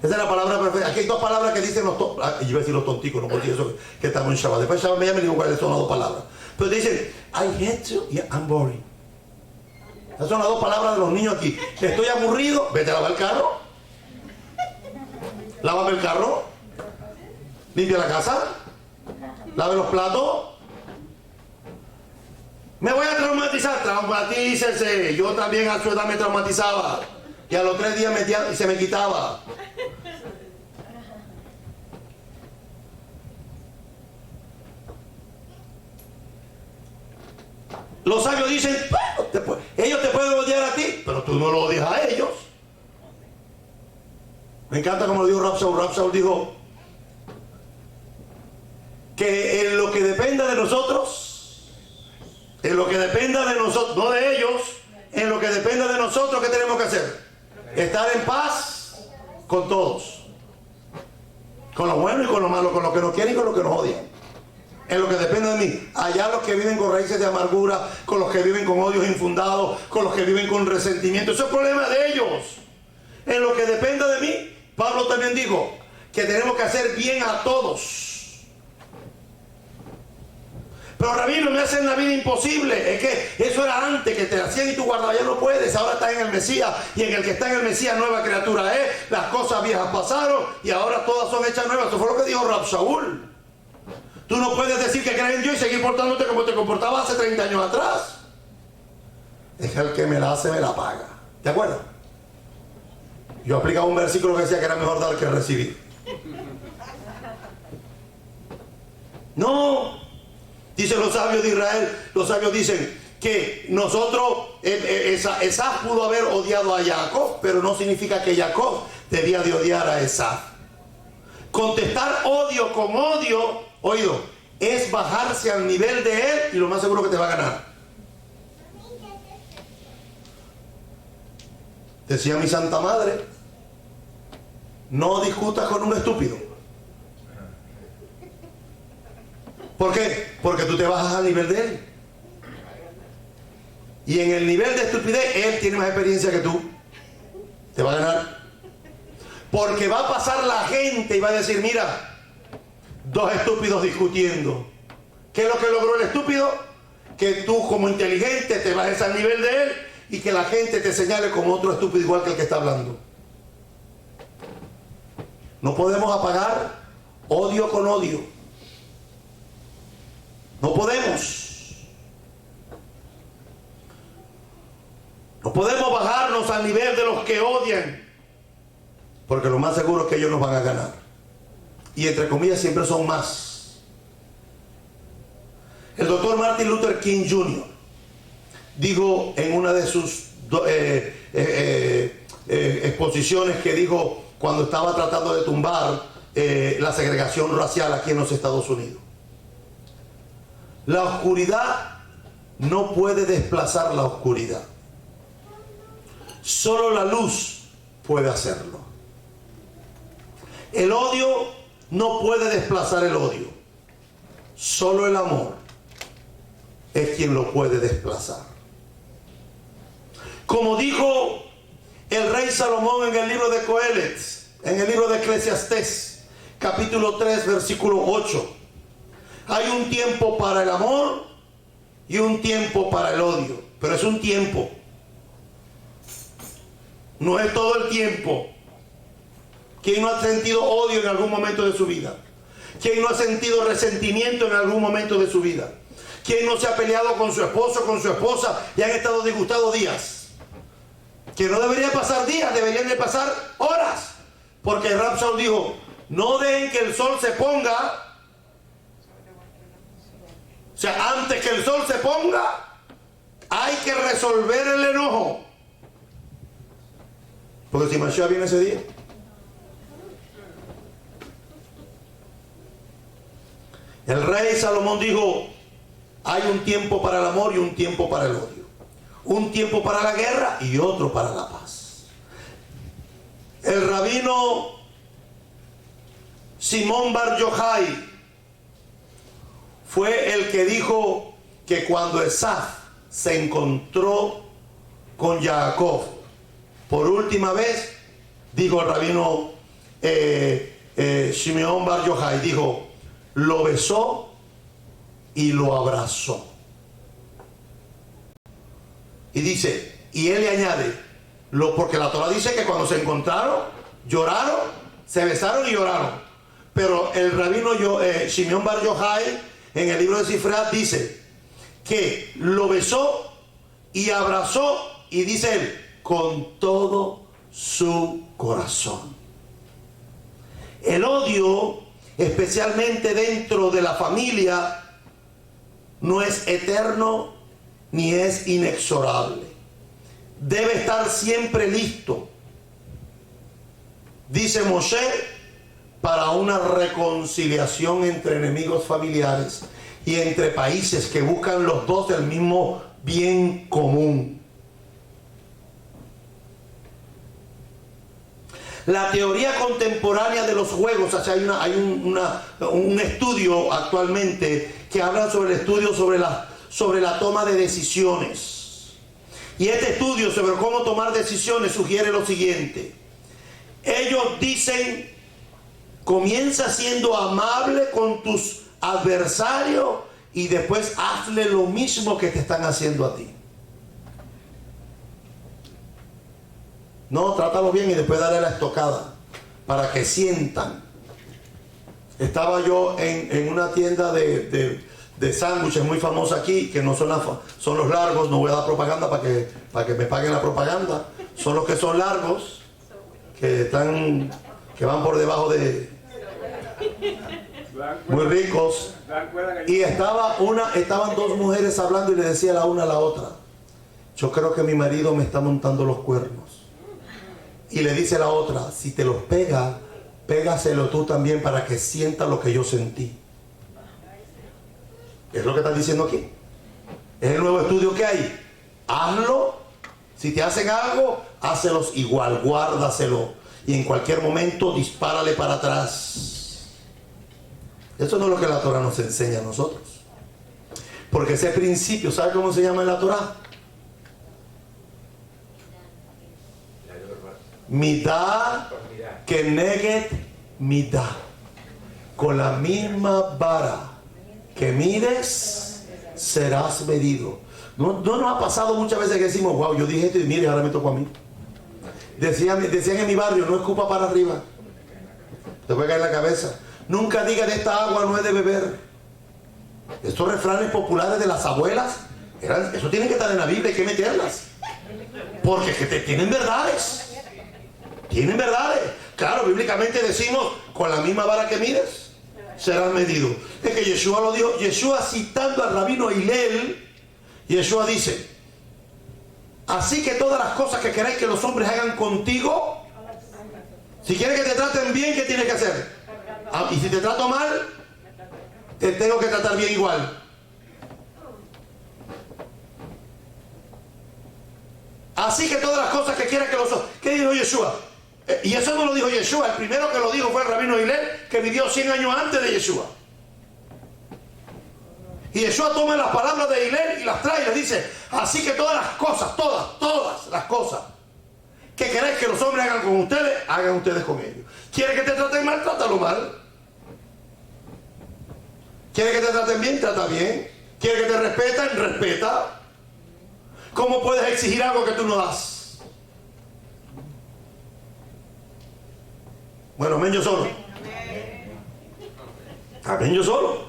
Esa es la palabra perfecta. Aquí hay dos palabras que dicen los yo iba a decir los tonticos, no porque eso que estamos en Shabbat. Después Shabbat me llama y digo cuáles son las dos palabras. Pero te dicen, I hate you y I'm boring. Esas son las dos palabras de los niños aquí. Estoy aburrido, vete a lavar el carro. Lávame el carro. Limpia la casa. Lave los platos. Me voy a traumatizar. Traumatícese. Yo también a su edad me traumatizaba. Y a los 3 días y se me quitaba. Los sabios dicen, ellos te pueden odiar a ti, pero tú no lo odias a ellos. Me encanta como lo dijo Rab Shaul. Rab Shaul dijo que en lo que dependa de nosotros, en lo que dependa de nosotros, no de ellos, en lo que dependa de nosotros, ¿qué tenemos que hacer? Estar en paz con todos, con lo bueno y con lo malo, con lo que nos quieren y con lo que nos odian. En lo que depende de mí. Allá los que viven con raíces de amargura, con los que viven con odios infundados, con los que viven con resentimiento, eso es problema de ellos. En lo que dependa de mí, Pablo también dijo que tenemos que hacer bien a todos. Pero rabino, me hacen la vida imposible. Es que eso era antes, que te hacían y tú guardabas, ya no puedes. Ahora estás en el Mesías, y en el que está en el Mesías nueva criatura es. Las cosas viejas pasaron y ahora todas son hechas nuevas. Eso fue lo que dijo Rab Shaul. Tú no puedes decir que crees en Dios y seguir portándote como te comportabas hace 30 años atrás. Es que el que me la hace me la paga. ¿De acuerdo? Yo aplicaba un versículo que decía que era mejor dar que recibir. No, dicen los sabios de Israel, los sabios dicen que nosotros, Esaf pudo haber odiado a Jacob, pero no significa que Jacob debía de odiar a Esaf. Contestar odio con odio, oído, es bajarse al nivel de él y lo más seguro que te va a ganar. Decía mi santa madre, no discutas con un estúpido. ¿Por qué? Porque tú te bajas al nivel de él. Y en el nivel de estupidez, él tiene más experiencia que tú. Te va a ganar. Porque va a pasar la gente y va a decir, mira, dos estúpidos discutiendo. ¿Qué es lo que logró el estúpido? Que tú como inteligente te bajes al nivel de él y que la gente te señale como otro estúpido igual que el que está hablando. No podemos apagar odio con odio. No podemos. No podemos bajarnos al nivel de los que odian, porque lo más seguro es que ellos nos van a ganar. Y entre comillas siempre son más. El doctor Martin Luther King Jr. dijo en una de sus exposiciones que dijo cuando estaba tratando de tumbar la segregación racial aquí en los Estados Unidos: la oscuridad no puede desplazar la oscuridad. Solo la luz puede hacerlo. El odio no puede desplazar el odio. Solo el amor es quien lo puede desplazar. Como dijo el rey Salomón en el libro de Coelet, en el libro de Eclesiastés, capítulo 3, versículo 8. Hay un tiempo para el amor y un tiempo para el odio. Pero es un tiempo. No es todo el tiempo. ¿Quién no ha sentido odio en algún momento de su vida? ¿Quién no ha sentido resentimiento en algún momento de su vida? ¿Quién no se ha peleado con su esposo, con su esposa y han estado disgustados días? Que no deberían pasar días, deberían de pasar horas. Porque Rab Shaul dijo, no dejen que el sol se ponga. O sea, antes que el sol se ponga, hay que resolver el enojo. Porque si Mashiach viene ese día. El rey Salomón dijo, hay un tiempo para el amor y un tiempo para el odio. Un tiempo para la guerra y otro para la paz. El rabino Simón Bar Yochai fue el que dijo que cuando Esaf se encontró con Jacob por última vez, dijo el rabino Simón Bar Yochai, dijo, lo besó y lo abrazó. Y dice, y él le añade, porque la Torah dice que cuando se encontraron, lloraron, se besaron y lloraron. Pero el rabino Simón Bar Yochai, en el libro de Sifrat, dice que lo besó y abrazó, y dice él, con todo su corazón. El odio, especialmente dentro de la familia, no es eterno ni es inexorable. Debe estar siempre listo, dice Moshe, para una reconciliación entre enemigos familiares y entre países que buscan los dos el mismo bien común. La teoría contemporánea de los juegos, o sea, hay un estudio actualmente que habla sobre el estudio sobre la toma de decisiones. Y este estudio sobre cómo tomar decisiones sugiere lo siguiente. Ellos dicen, comienza siendo amable con tus adversarios y después hazle lo mismo que te están haciendo a ti. No, trátalo bien y después dale la estocada para que sientan. Estaba yo en una tienda de sándwiches muy famosa aquí, que no son, son los largos. No voy a dar propaganda para que me paguen la propaganda. Son los que son largos, que van por debajo de... muy ricos. Y estaban dos mujeres hablando y le decía la una a la otra: yo creo que mi marido me está montando los cuernos. Y le dice la otra: si te los pega, pégaselo tú también para que sienta lo que yo sentí. Es lo que están diciendo aquí. Es el nuevo estudio que hay. Hazlo. Si te hacen algo, hácelos igual, guárdaselo. Y en cualquier momento dispárale para atrás. Eso no es lo que la Torah nos enseña a nosotros. Porque ese principio, ¿sabe cómo se llama en la Torah? Midah keneget midah. Con la misma vara que mides, serás medido. No nos ha pasado muchas veces que decimos: wow, yo dije esto y mire, ahora me tocó a mí. Decían en mi barrio: no escupa para arriba, te puede caer en la cabeza. Nunca diga: de esta agua no he de beber. Estos refranes populares de las abuelas, eso tienen que estar en la Biblia, hay que meterlas. Porque tienen verdades. Tienen verdades. Claro, bíblicamente decimos: con la misma vara que mides, serás medido. Es que Yeshua lo dijo. Yeshua, citando al rabino Hillel, Yeshua dice: así que todas las cosas que queráis que los hombres hagan contigo, si quieres que te traten bien, ¿qué tienes que hacer? Y si te trato mal, te tengo que tratar bien igual. Así que todas las cosas que quieras que los hombres... ¿Qué dijo Yeshua? Y eso no lo dijo Yeshua. El primero que lo dijo fue el rabino Hillel, que vivió 100 años antes de Yeshua. Y Yeshua toma las palabras de Hillel y las trae y les dice: así que todas las cosas, todas las cosas que queráis que los hombres hagan con ustedes, hagan ustedes con ellos. ¿Quieres que te traten mal? Trátalo mal. ¿Quieres que te traten bien? Trata bien. ¿Quieres que te respeten? Respeta. ¿Cómo puedes exigir algo que tú no das? Bueno, amén yo solo. Amén yo solo.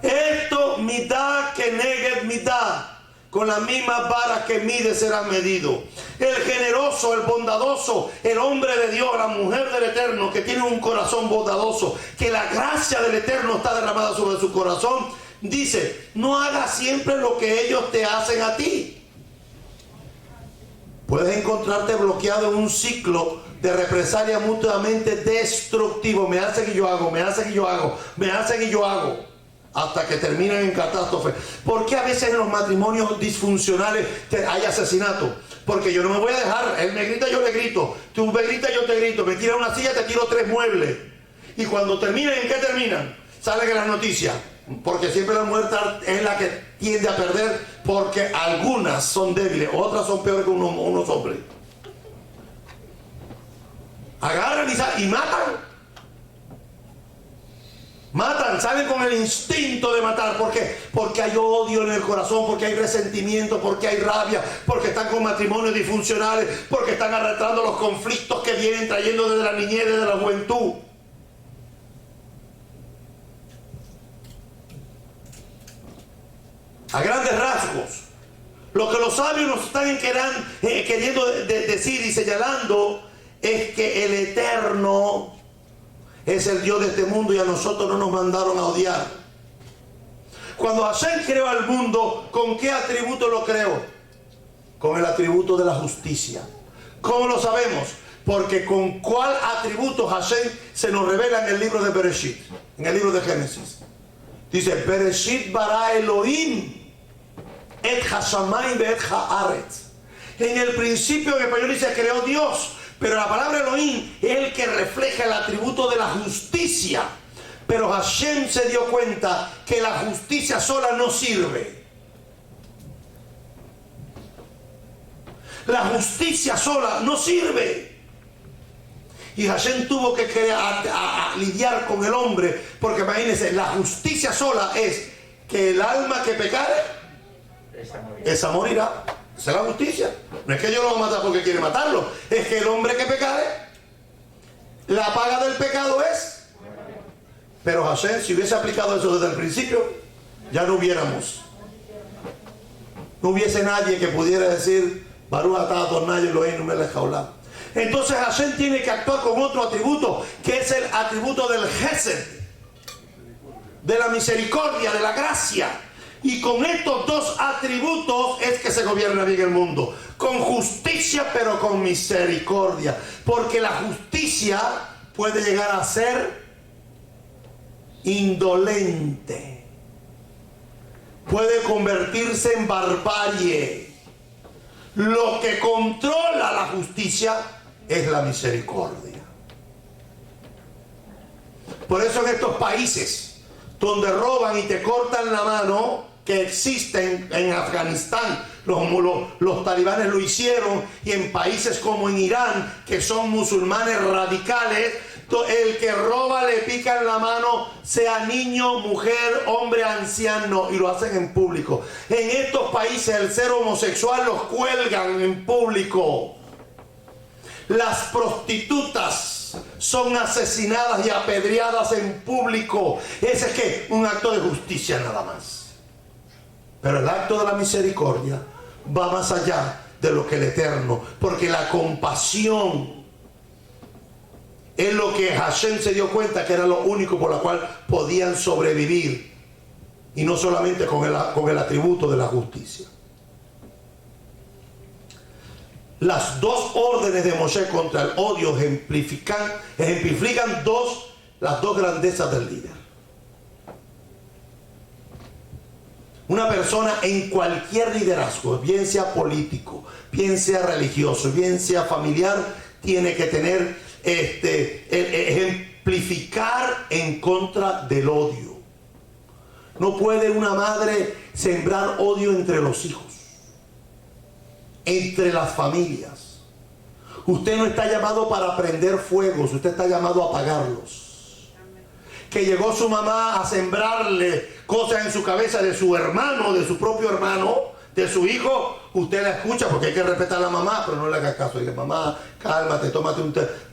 Esto, mitad que negue mitad. Con la misma vara que mide será medido. El generoso, el bondadoso, el hombre de Dios, la mujer del Eterno, que tiene un corazón bondadoso, que la gracia del Eterno está derramada sobre su corazón, dice: no hagas siempre lo que ellos te hacen a ti. Puedes encontrarte bloqueado en un ciclo de represalia mutuamente destructivo. Me hacen y yo hago, me hacen y yo hago, me hacen y yo hago, hasta que terminan en catástrofe. ¿Por qué a veces en los matrimonios disfuncionales hay asesinato? Porque yo no me voy a dejar. Él me grita, yo le grito. Tú me gritas, yo te grito. Me tira una silla, te tiro 3 muebles. Y cuando terminan, ¿en qué terminan? Salen en las noticias. Porque siempre la mujer es la que tiende a perder, porque algunas son débiles, otras son peores que unos hombres. Agarran y matan. Matan, salen con el instinto de matar. ¿Por qué? Porque hay odio en el corazón, porque hay resentimiento, porque hay rabia, porque están con matrimonios disfuncionales, porque están arrastrando los conflictos que vienen trayendo desde la niñez, desde la juventud. A grandes rasgos, lo que los sabios nos están queriendo decir y señalando es que el Eterno es el Dios de este mundo y a nosotros no nos mandaron a odiar. Cuando Hashem creó al mundo, ¿con qué atributo lo creó? Con el atributo de la justicia. ¿Cómo lo sabemos? Porque con cuál atributo Hashem se nos revela en el libro de Bereshit, en el libro de Génesis. Dice: Bereshit bara Elohim et hashamayim ve'et haaretz. En el principio, en español dice: creó Dios. Pero la palabra Elohim es el que refleja el atributo de la justicia. Pero Hashem se dio cuenta que la justicia sola no sirve. La justicia sola no sirve. Y Hashem tuvo que lidiar con el hombre, porque imagínense, la justicia sola es que el alma que pecare, esa morirá. Esa es la justicia. No es que Dios lo va a matar porque quiere matarlo, es que el hombre que pecare, la paga del pecado es. Pero Hashem, si hubiese aplicado eso desde el principio, ya no hubiéramos. No hubiese nadie que pudiera decir Baruch atah Adonai Eloheinu melech haolam. Entonces Hashem tiene que actuar con otro atributo, que es el atributo del Gesed, de la misericordia, de la gracia. Y con estos dos atributos es que se gobierna bien el mundo. Con justicia, pero con misericordia. Porque la justicia puede llegar a ser indolente. Puede convertirse en barbarie. Lo que controla la justicia es la misericordia. Por eso en estos países donde roban y te cortan la mano, que existen en Afganistán, los talibanes lo hicieron, y en países como en Irán, que son musulmanes radicales, el que roba le pican la mano, sea niño, mujer, hombre, anciano, y lo hacen en público. En estos países el ser homosexual los cuelgan en público. Las prostitutas son asesinadas y apedreadas en público. Ese es que un acto de justicia nada más. Pero el acto de la misericordia va más allá de lo que el Eterno, porque la compasión es lo que Hashem se dio cuenta que era lo único por lo cual podían sobrevivir, y no solamente con el atributo de la justicia. Las dos órdenes de Moshe contra el odio ejemplifican las dos grandezas del líder. Una persona en cualquier liderazgo, bien sea político, bien sea religioso, bien sea familiar, tiene que tener ejemplificar en contra del odio. No puede una madre sembrar odio entre los hijos, entre las familias. Usted no está llamado para prender fuegos, usted está llamado a apagarlos. Que llegó su mamá a sembrarle cosas en su cabeza de su hermano, de su propio hermano, de su hijo, usted la escucha, porque hay que respetar a la mamá, pero no le haga caso. Dice: mamá, cálmate, tómate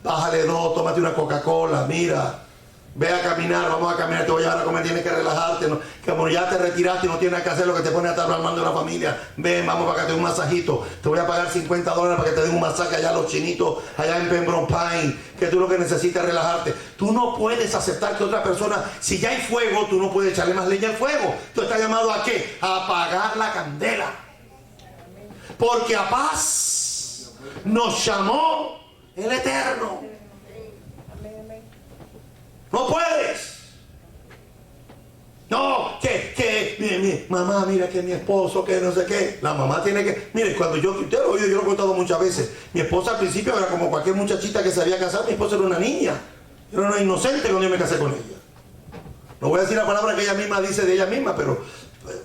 bájale dos, tómate una Coca-Cola, mira, ve a caminar, vamos a caminar, te voy a llevar a comer, tienes que relajarte, ¿no? Que como ya te retiraste y no tienes nada que hacer, lo que te pone a estar armando la familia, ven, vamos para acá, te doy un masajito, te voy a pagar $50 para que te den un masaje allá a los chinitos, allá en Pembroke Pines, que tú lo que necesitas es relajarte. Tú no puedes aceptar que otra persona, si ya hay fuego, tú no puedes echarle más leña al fuego. Tú estás llamado ¿a qué? A apagar la candela. Porque a paz nos llamó el Eterno. No puedes. No, que mamá, mira que mi esposo, que no sé qué. La mamá tiene que... Mire, cuando usted lo oído, yo lo he contado muchas veces. Mi esposa al principio era como cualquier muchachita que se había casado. Mi esposa era una niña. Era una inocente cuando yo me casé con ella. No voy a decir la palabra que ella misma dice de ella misma, pero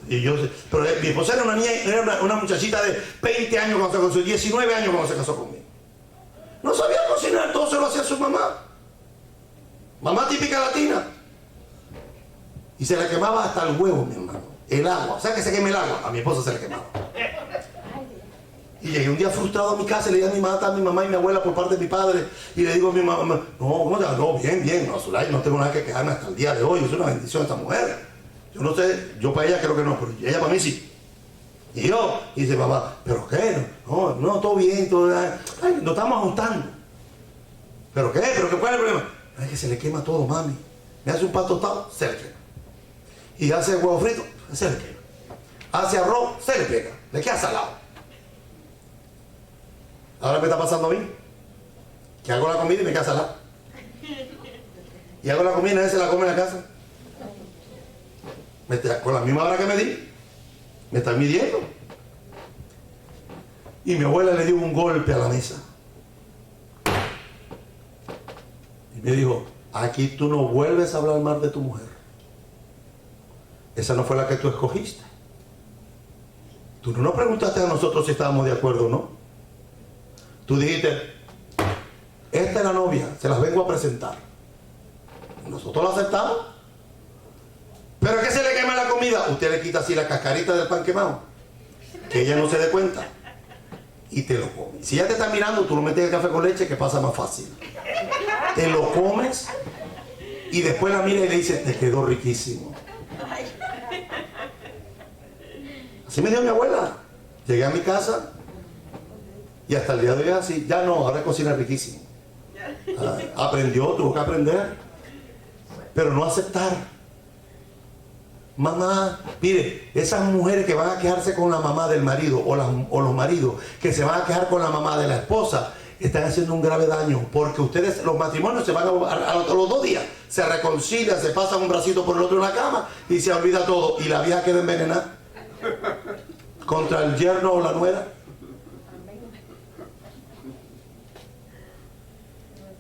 mi esposa era una niña, era una muchachita de 20 años cuando se casó, 19 años cuando se casó conmigo. No sabía cocinar, todo se lo hacía su mamá. Mamá típica latina. Y se le quemaba hasta el huevo, mi hermano. El agua. O sea, que se queme el agua. A mi esposa se le quemaba. Y llegué un día frustrado a mi casa y le dije a mi mamá y mi abuela por parte de mi padre. Y le digo a mi mamá: no, bien, no, Zulay, no tengo nada que quejarme hasta el día de hoy. Es una bendición esta mujer. Yo no sé, yo para ella creo que no, pero ella para mí sí. Y yo, y dice papá: ¿pero qué? No, todo bien, todo. Ay, nos estamos ajustando. ¿Pero qué? ¿Pero qué? ¿Cuál es el problema? Es que se le quema todo, mami. Me hace un pan tostado, se le quema. Y hace huevo frito, se le quema. Hace arroz, se le pega. Le queda salado. Ahora me está pasando a mí, que hago la comida y me queda salado. Y hago la comida y nadie se la come en la casa. Con la misma hora que me di, me están midiendo. Y mi abuela le dio un golpe a la mesa. Y me dijo: aquí tú no vuelves a hablar mal de tu mujer. Esa no fue la que tú escogiste. Tú no nos preguntaste a nosotros si estábamos de acuerdo o no. Tú dijiste: esta esta es la novia, se las vengo a presentar. Nosotros la aceptamos. Pero es que se le quema la comida. Usted le quita así la cascarita del pan quemado, que ella no se dé cuenta, y te lo comes. Si ella te está mirando, tú lo metes en el café con leche, que pasa más fácil. Te lo comes y después la mira y le dice, te quedó riquísimo. Así me dio mi abuela. Llegué a mi casa y hasta el día de hoy es así. Ya no, ahora cocina riquísimo. Aprendió, tuvo que aprender, pero no aceptar. Mamá, mire, esas mujeres que van a quejarse con la mamá del marido o los maridos que se van a quejar con la mamá de la esposa, están haciendo un grave daño, porque ustedes, los matrimonios se van a los 2 días, se reconcilian, se pasan un bracito por el otro en la cama y se olvida todo, y la vieja queda envenenada contra el yerno o la nuera.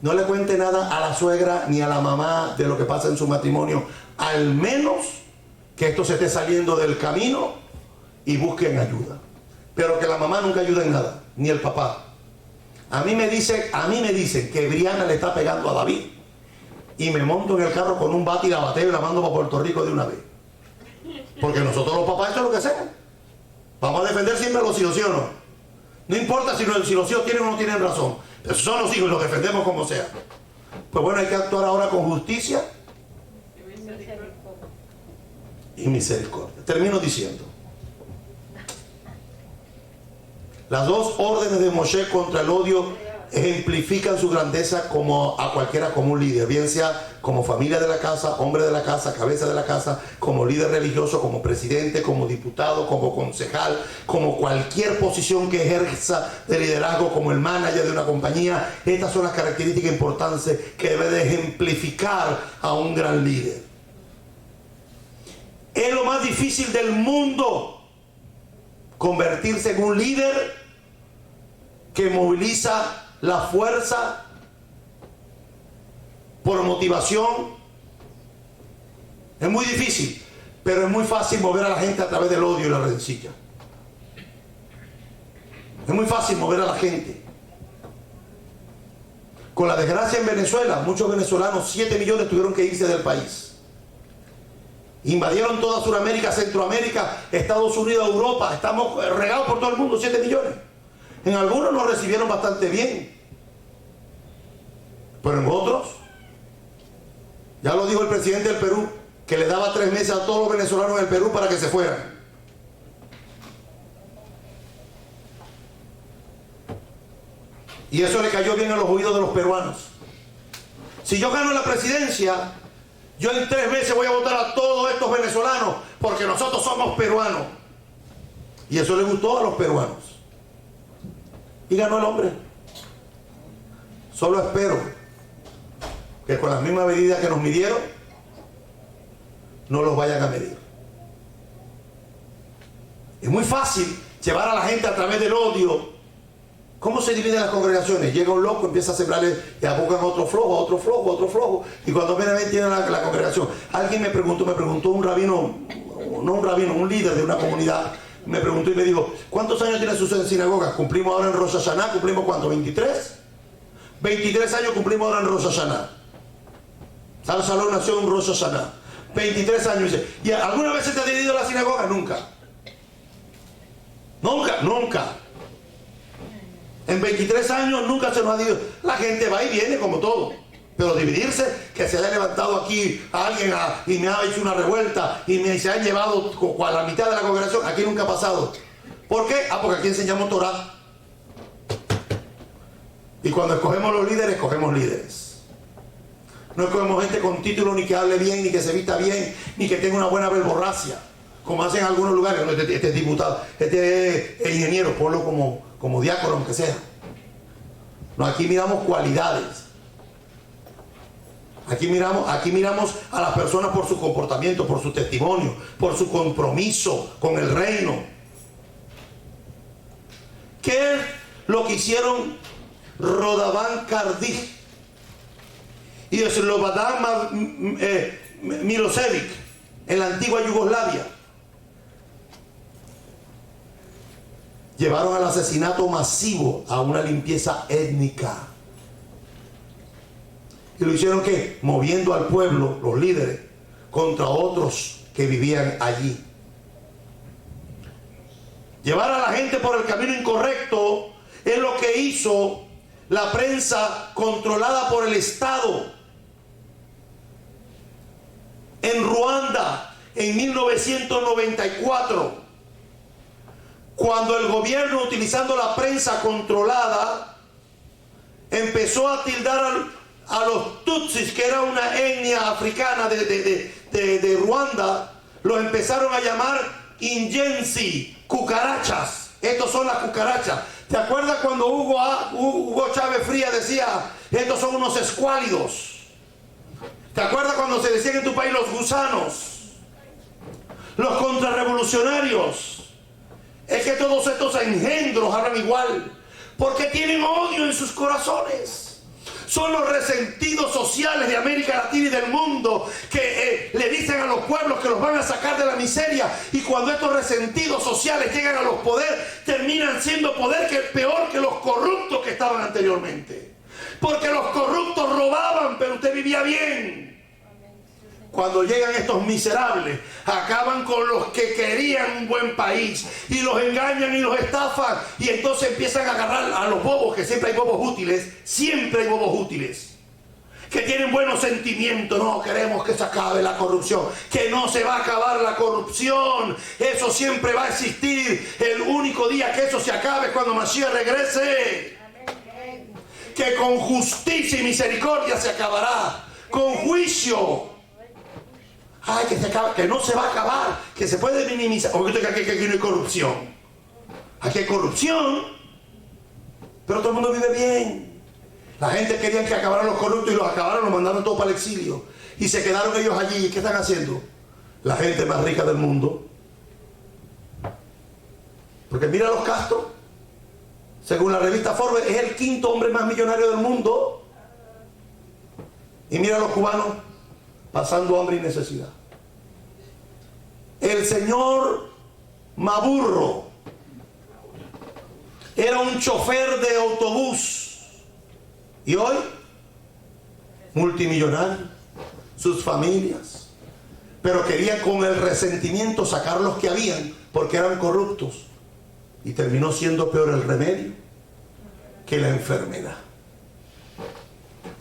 No le cuente nada a la suegra ni a la mamá de lo que pasa en su matrimonio, al menos que esto se esté saliendo del camino y busquen ayuda. Pero que la mamá nunca ayude en nada, ni el papá. A mí me dicen que Brianna le está pegando a David, y me monto en el carro con un bate y la bateo y la mando para Puerto Rico de una vez. Porque nosotros los papás, esto es lo que hacemos. Vamos a defender siempre a los hijos, ¿sí o no? No importa si los hijos tienen o no tienen razón. Esos son los hijos y los defendemos como sea. Pues bueno, hay que actuar ahora con justicia y misericordia. Termino diciendo, las 2 órdenes de Moshe contra el odio ejemplifican su grandeza como a cualquiera, como un líder, bien sea como familia de la casa, hombre de la casa, cabeza de la casa, como líder religioso, como presidente, como diputado, como concejal, como cualquier posición que ejerza de liderazgo, como el manager de una compañía. Estas son las características importantes que debe de ejemplificar a un gran líder. Es lo más difícil del mundo, convertirse en un líder que moviliza la fuerza por motivación. Es muy difícil, pero es muy fácil mover a la gente a través del odio y la rencilla. Es muy fácil mover a la gente. Con la desgracia en Venezuela, muchos venezolanos, 7 millones, tuvieron que irse del país. Invadieron toda Sudamérica, Centroamérica, Estados Unidos, Europa. Estamos regados por todo el mundo, 7 millones. En algunos nos recibieron bastante bien, pero en otros, ya lo dijo el presidente del Perú, que le daba 3 meses a todos los venezolanos en el Perú para que se fueran. Y eso le cayó bien a los oídos de los peruanos. Si yo gano la presidencia, yo en 3 meses voy a votar a todos estos venezolanos, porque nosotros somos peruanos. Y eso le gustó a los peruanos. Y ganó el hombre. Solo espero que con las mismas medidas que nos midieron, no los vayan a medir. Es muy fácil llevar a la gente a través del odio. ¿Cómo se dividen las congregaciones? Llega un loco, empieza a sembrarle y abocan a otro flojo, a otro flojo, a otro flojo. Y cuando viene a ver, tiene la congregación. Alguien me preguntó un rabino, no un rabino, un líder de una comunidad, me preguntó y me dijo, ¿cuántos años tiene su sinagoga? Cumplimos ahora en Rosh Hashanah, ¿cumplimos cuánto? ¿23? 23 años cumplimos ahora en Rosh Hashanah. Salón nació en Rosh Hashanah. 23 años. Dice, ¿y alguna vez se te ha dividido la sinagoga? Nunca. Nunca, nunca. En 23 años nunca se nos ha dividido. La gente va y viene como todo. Pero dividirse, que se haya levantado aquí a alguien y me ha hecho una revuelta y se ha llevado a la mitad de la congregación, aquí nunca ha pasado. ¿Por qué? Porque aquí enseñamos Torah. Y cuando escogemos los líderes, escogemos líderes. No escogemos gente con título, ni que hable bien, ni que se vista bien, ni que tenga una buena verborracia, como hacen en algunos lugares. Este es diputado, este es ingeniero, ponlo como diácono, aunque sea. No, aquí miramos cualidades. Aquí miramos a las personas por su comportamiento, por su testimonio, por su compromiso con el reino. ¿Qué es lo que hicieron Rodovan Kardij y Slobodan Milosevic en la antigua Yugoslavia? Llevaron al asesinato masivo, a una limpieza étnica. ¿Y lo hicieron qué? Moviendo al pueblo, los líderes, contra otros que vivían allí. Llevar a la gente por el camino incorrecto es lo que hizo la prensa controlada por el Estado. En Ruanda, en 1994, cuando el gobierno, utilizando la prensa controlada, empezó a tildar a los Tutsis, que era una etnia africana de Ruanda, los empezaron a llamar Inyensi, cucarachas. Estos son las cucarachas. ¿Te acuerdas cuando Hugo Chávez Frías decía, estos son unos escuálidos? ¿Te acuerdas cuando se decían en tu país los gusanos, los contrarrevolucionarios? Es que todos estos engendros hablan igual, porque tienen odio en sus corazones. Son los resentidos sociales de América Latina y del mundo que le dicen a los pueblos que los van a sacar de la miseria, y cuando estos resentidos sociales llegan a los poderes, terminan siendo poder que es peor que los corruptos que estaban anteriormente. Porque los corruptos robaban, pero usted vivía bien. Cuando llegan estos miserables, acaban con los que querían un buen país y los engañan y los estafan, y entonces empiezan a agarrar a los bobos, que siempre hay bobos útiles, que tienen buenos sentimientos. No queremos que se acabe la corrupción, que no se va a acabar la corrupción, eso siempre va a existir. El único día que eso se acabe es cuando Mashiach regrese. Que con justicia y misericordia se acabará, con juicio. Ay, que se acaba, que no se va a acabar, que se puede minimizar. Porque aquí no hay corrupción. Aquí hay corrupción, pero todo el mundo vive bien. La gente quería que acabaran los corruptos y los acabaron, los mandaron todos para el exilio. Y se quedaron ellos allí. ¿Y qué están haciendo? La gente más rica del mundo. Porque mira los Castro, según la revista Forbes, es el quinto hombre más millonario del mundo. Y mira los cubanos pasando hambre y necesidad. El señor Maburro era un chofer de autobús y hoy multimillonario, sus familias, pero querían con el resentimiento sacar los que habían porque eran corruptos, y terminó siendo peor el remedio que la enfermedad.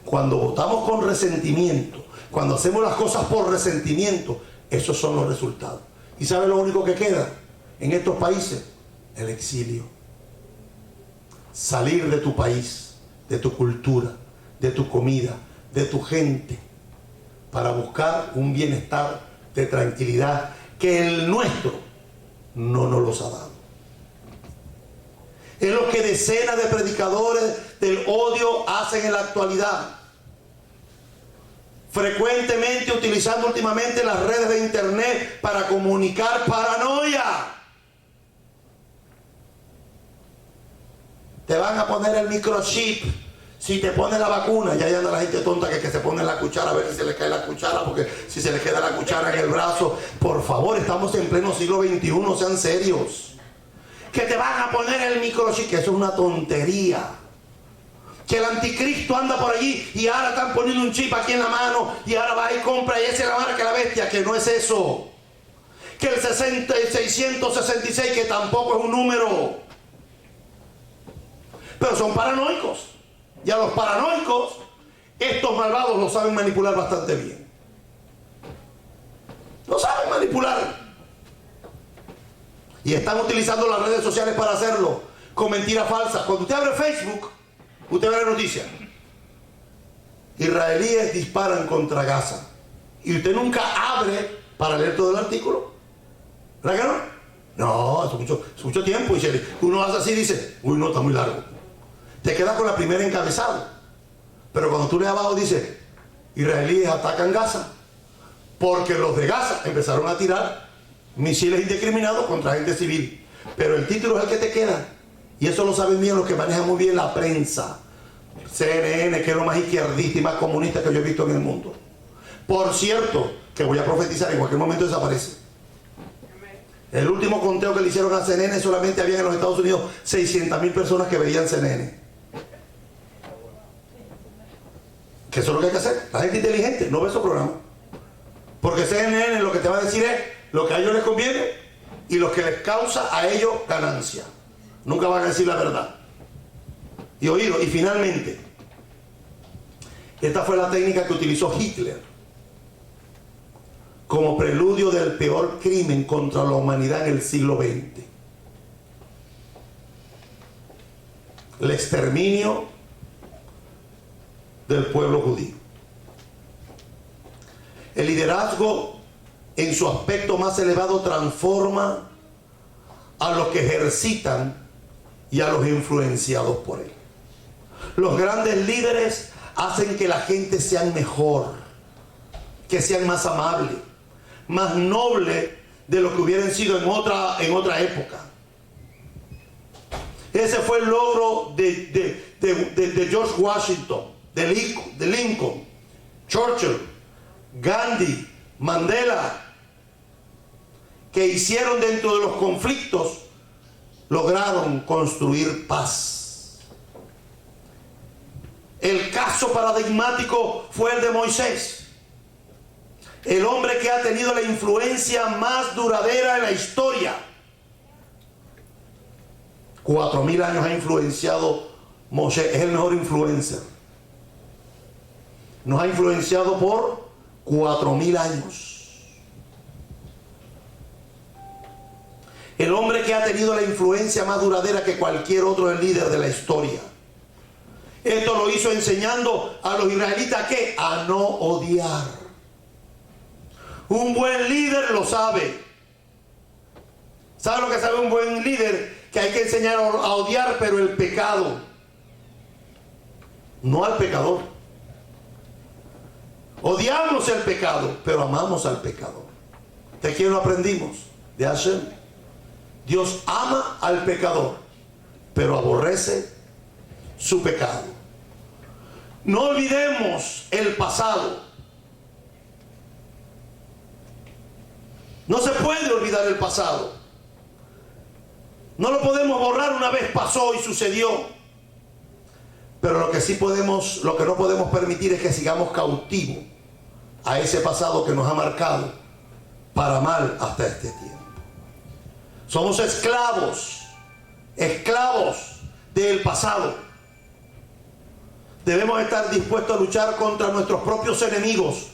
Cuando votamos con resentimiento, cuando hacemos las cosas por resentimiento, esos son los resultados. ¿Y sabe lo único que queda en estos países? El exilio. Salir de tu país, de tu cultura, de tu comida, de tu gente, para buscar un bienestar de tranquilidad que el nuestro no nos los ha dado. Es lo que decenas de predicadores del odio hacen en la actualidad. Frecuentemente utilizando últimamente las redes de internet para comunicar paranoia. Te van a poner el microchip si te pones la vacuna. Ya anda la gente tonta que se pone la cuchara a ver si se le cae la cuchara, porque si se le queda la cuchara en el brazo. Por favor, estamos en pleno siglo XXI, sean serios. Que te van a poner el microchip, que eso es una tontería. Que el anticristo anda por allí y ahora están poniendo un chip aquí en la mano y ahora va y compra y esa es la marca de la bestia, que no es eso. Que el 666, que tampoco es un número. Pero son paranoicos. Y a los paranoicos, estos malvados lo saben manipular bastante bien. Lo saben manipular. Y están utilizando las redes sociales para hacerlo, con mentiras falsas. Cuando usted abre Facebook, usted ve la noticia: israelíes disparan contra Gaza. Y usted nunca abre para leer todo el artículo. ¿Verdad que no? No, es mucho tiempo. Y uno hace así y dice, uy, no, está muy largo. Te quedas con la primera encabezada. Pero cuando tú lees abajo dice, israelíes atacan Gaza, porque los de Gaza empezaron a tirar misiles indiscriminados contra gente civil. Pero el título es el que te queda. Y eso lo saben bien los que manejan muy bien la prensa. CNN, que es lo más izquierdista y más comunista que yo he visto en el mundo. Por cierto, que voy a profetizar, en cualquier momento desaparece. El último conteo que le hicieron a CNN, solamente había en los Estados Unidos 600.000 personas que veían CNN. Que eso es lo que hay que hacer. La gente inteligente no ve esos programas. Porque CNN lo que te va a decir es lo que a ellos les conviene y lo que les causa a ellos ganancia. Nunca van a decir la verdad. Y oído, y finalmente, esta fue la técnica que utilizó Hitler como preludio del peor crimen contra la humanidad en el siglo XX. El exterminio del pueblo judío. El liderazgo en su aspecto más elevado transforma a los que ejercitan y a los influenciados por él. Los grandes líderes hacen que la gente sea mejor, que sean más amables, más nobles de lo que hubieran sido en otra época. Ese fue el logro de George Washington, de Lincoln, Churchill, Gandhi, Mandela, que hicieron dentro de los conflictos, lograron construir paz. El caso paradigmático fue el de Moisés, el hombre que ha tenido la influencia más duradera en la historia. 4000 años ha influenciado Moisés, es el mejor influencer. Nos ha influenciado por 4000 años. El hombre que ha tenido la influencia más duradera que cualquier otro líder de la historia. Esto lo hizo enseñando a los israelitas ¿qué? A no odiar. Un buen líder lo sabe. ¿Sabe lo que sabe un buen líder? Que hay que enseñar a odiar, pero el pecado, no al pecador. Odiamos el pecado, pero amamos al pecador. ¿De quién lo aprendimos? De Hashem. Dios ama al pecador, pero aborrece su pecado. No olvidemos el pasado. No se puede olvidar el pasado. No lo podemos borrar, una vez pasó y sucedió. Pero lo que sí podemos, lo que no podemos permitir es que sigamos cautivos a ese pasado que nos ha marcado para mal hasta este tiempo. Somos esclavos del pasado. Debemos estar dispuestos a luchar contra nuestros propios enemigos,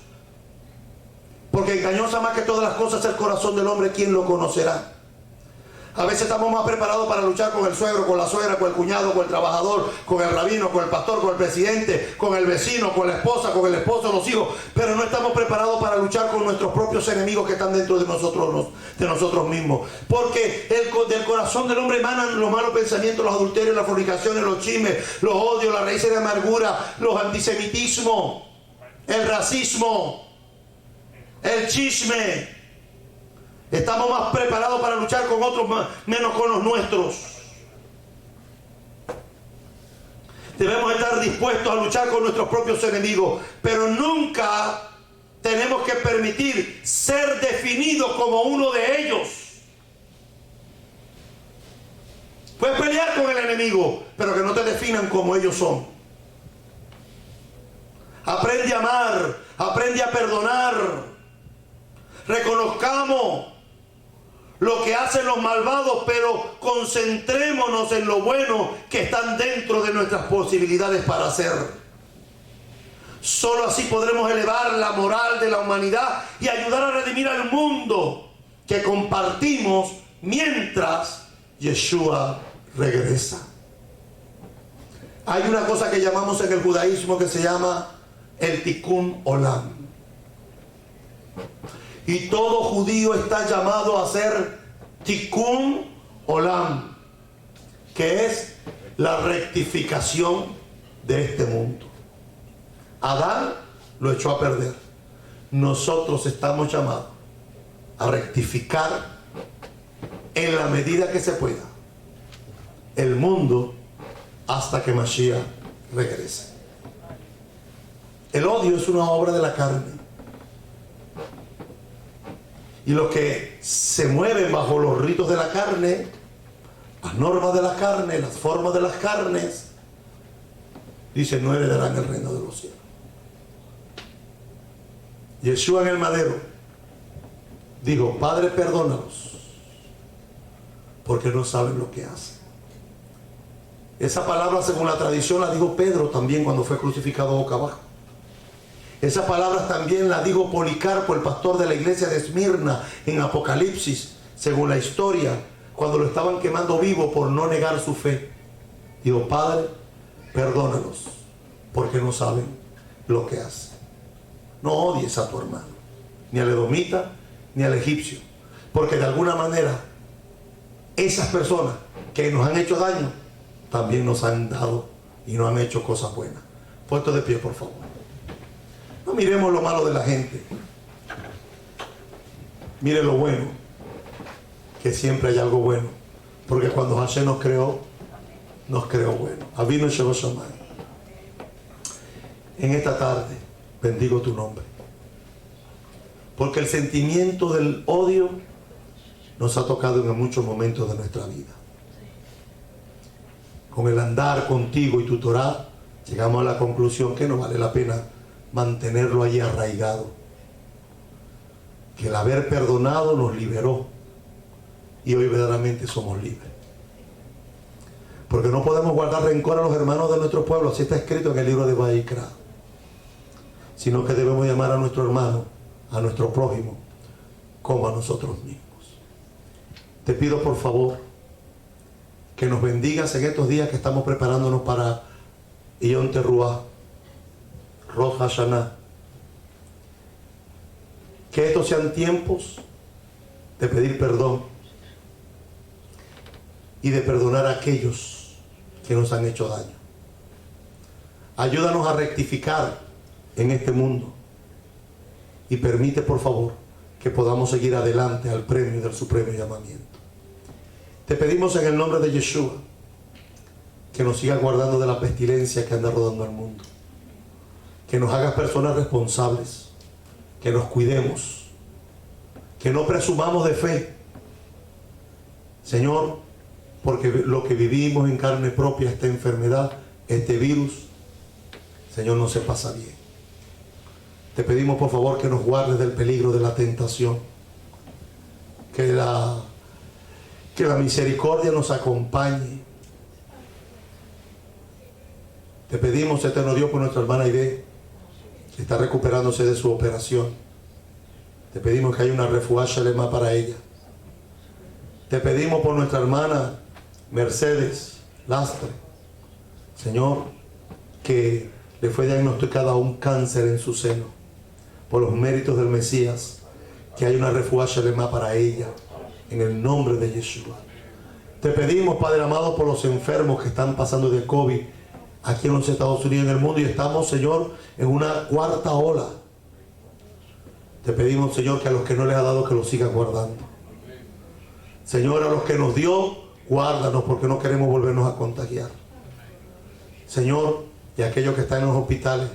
porque engañosa más que todas las cosas es el corazón del hombre, ¿quién lo conocerá? A veces estamos más preparados para luchar con el suegro, con la suegra, con el cuñado, con el trabajador, con el rabino, con el pastor, con el presidente, con el vecino, con la esposa, con el esposo, los hijos, pero no estamos preparados para luchar con nuestros propios enemigos que están dentro de nosotros mismos. Porque del corazón del hombre emanan los malos pensamientos, los adulterios, las fornicaciones, los chismes, los odios, las raíces de amargura, los antisemitismos, el racismo, el chisme. Estamos más preparados para luchar con otros, menos con los nuestros. Debemos estar dispuestos a luchar con nuestros propios enemigos, pero nunca tenemos que permitir ser definidos como uno de ellos. Puedes pelear con el enemigo, pero que no te definan como ellos son. Aprende a amar, aprende a perdonar. Reconozcamos lo que hacen los malvados, pero concentrémonos en lo bueno que están dentro de nuestras posibilidades para hacer. Solo así podremos elevar la moral de la humanidad y ayudar a redimir al mundo que compartimos mientras Yeshua regresa. Hay una cosa que llamamos en el judaísmo que se llama el Tikkun Olam. Y todo judío está llamado a hacer Tikkun Olam, que es la rectificación de este mundo. Adán lo echó a perder. Nosotros estamos llamados a rectificar en la medida que se pueda el mundo hasta que Mashiach regrese. El odio es una obra de la carne. Y los que se mueven bajo los ritos de la carne, las normas de la carne, las formas de las carnes, dicen no heredarán el reino de los cielos. Yeshua en el madero dijo: Padre, perdónalos, porque no saben lo que hacen. Esa palabra, según la tradición, la dijo Pedro también cuando fue crucificado boca abajo. Esa palabra también la dijo Policarpo, el pastor de la iglesia de Esmirna, en Apocalipsis, según la historia, cuando lo estaban quemando vivo por no negar su fe. Dijo: Padre, perdónalos, porque no saben lo que hacen. No odies a tu hermano, ni al edomita, ni al egipcio, porque de alguna manera esas personas que nos han hecho daño también nos han dado y nos han hecho cosas buenas. Puesto de pie, por favor. No miremos lo malo de la gente, mire lo bueno, que siempre hay algo bueno, porque cuando Hashem nos creó bueno. Avinu Shelo Shamayim. En esta tarde bendigo tu nombre, porque el sentimiento del odio nos ha tocado en muchos momentos de nuestra vida. Con el andar contigo y tu Torah, llegamos a la conclusión que no vale la pena mantenerlo allí arraigado. Que el haber perdonado nos liberó y hoy verdaderamente somos libres. Porque no podemos guardar rencor a los hermanos de nuestro pueblo, así está escrito en el libro de Vayikra. Sino que debemos llamar a nuestro hermano, a nuestro prójimo, como a nosotros mismos. Te pido por favor que nos bendigas en estos días que estamos preparándonos para Yom Teruah, Rosh Hashanah. Que estos sean tiempos de pedir perdón y de perdonar a aquellos que nos han hecho daño. Ayúdanos a rectificar en este mundo y permite por favor que podamos seguir adelante al premio del supremo llamamiento. Te pedimos en el nombre de Yeshua que nos sigas guardando de la pestilencia que anda rodando al mundo, que nos hagas personas responsables, que nos cuidemos, que no presumamos de fe, Señor, porque lo que vivimos en carne propia, esta enfermedad, este virus, Señor, no se pasa bien. Te pedimos por favor que nos guardes del peligro de la tentación, que la misericordia nos acompañe. Te pedimos, eterno Dios, por nuestra hermana Aide, que está recuperándose de su operación. Te pedimos que haya una refuá shalema para ella. Te pedimos por nuestra hermana Mercedes Lastre, Señor, que le fue diagnosticada un cáncer en su seno. Por los méritos del Mesías, que haya una refuá shalema para ella, en el nombre de Yeshua. Te pedimos, Padre amado, por los enfermos que están pasando de COVID aquí en los Estados Unidos y en el mundo, y estamos, Señor, en una cuarta ola. Te pedimos, Señor, que a los que no les ha dado, que los sigas guardando. Señor, a los que nos dio, guárdanos, porque no queremos volvernos a contagiar. Señor, y a aquellos que están en los hospitales,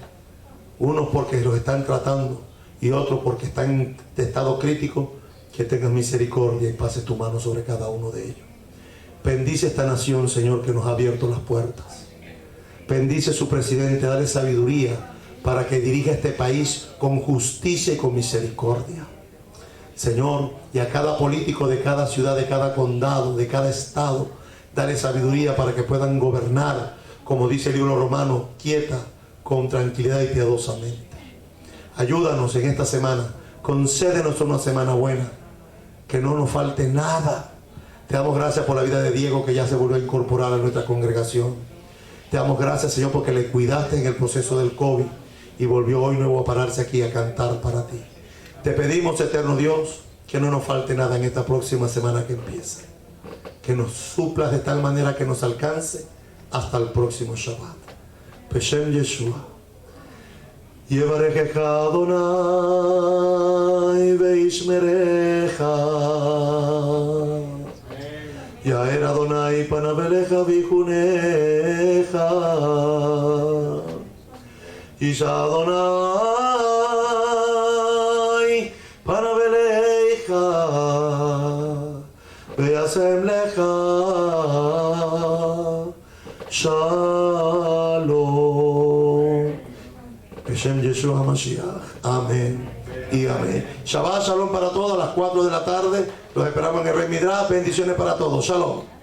unos porque los están tratando y otros porque están en estado crítico, que tengas misericordia y pases tu mano sobre cada uno de ellos. Bendice esta nación, Señor, que nos ha abierto las puertas. Bendice a su presidente, dale sabiduría para que dirija este país con justicia y con misericordia. Señor, y a cada político de cada ciudad, de cada condado, de cada estado, dale sabiduría para que puedan gobernar, como dice el libro romano, quieta, con tranquilidad y piadosamente. Ayúdanos en esta semana, concédenos una semana buena, que no nos falte nada. Te damos gracias por la vida de Diego, que ya se volvió a incorporar a nuestra congregación. Te damos gracias, Señor, porque le cuidaste en el proceso del COVID y volvió hoy nuevo a pararse aquí a cantar para ti. Te pedimos, eterno Dios, que no nos falte nada en esta próxima semana que empieza. Que nos suplas de tal manera que nos alcance hasta el próximo Shabbat. Beshem Yeshua. Yevarechecha Adonai veishmerecha. Yaer Adonai panavelecha vichunecha. Isha Adonai panavelecha veasem lecha shalom. Beshem Yeshua HaMashiach. Amén y amén. Shabbat Shalom para todos a las 4 de la tarde. Los esperamos en el Rey Midrash. Bendiciones para todos. Shalom.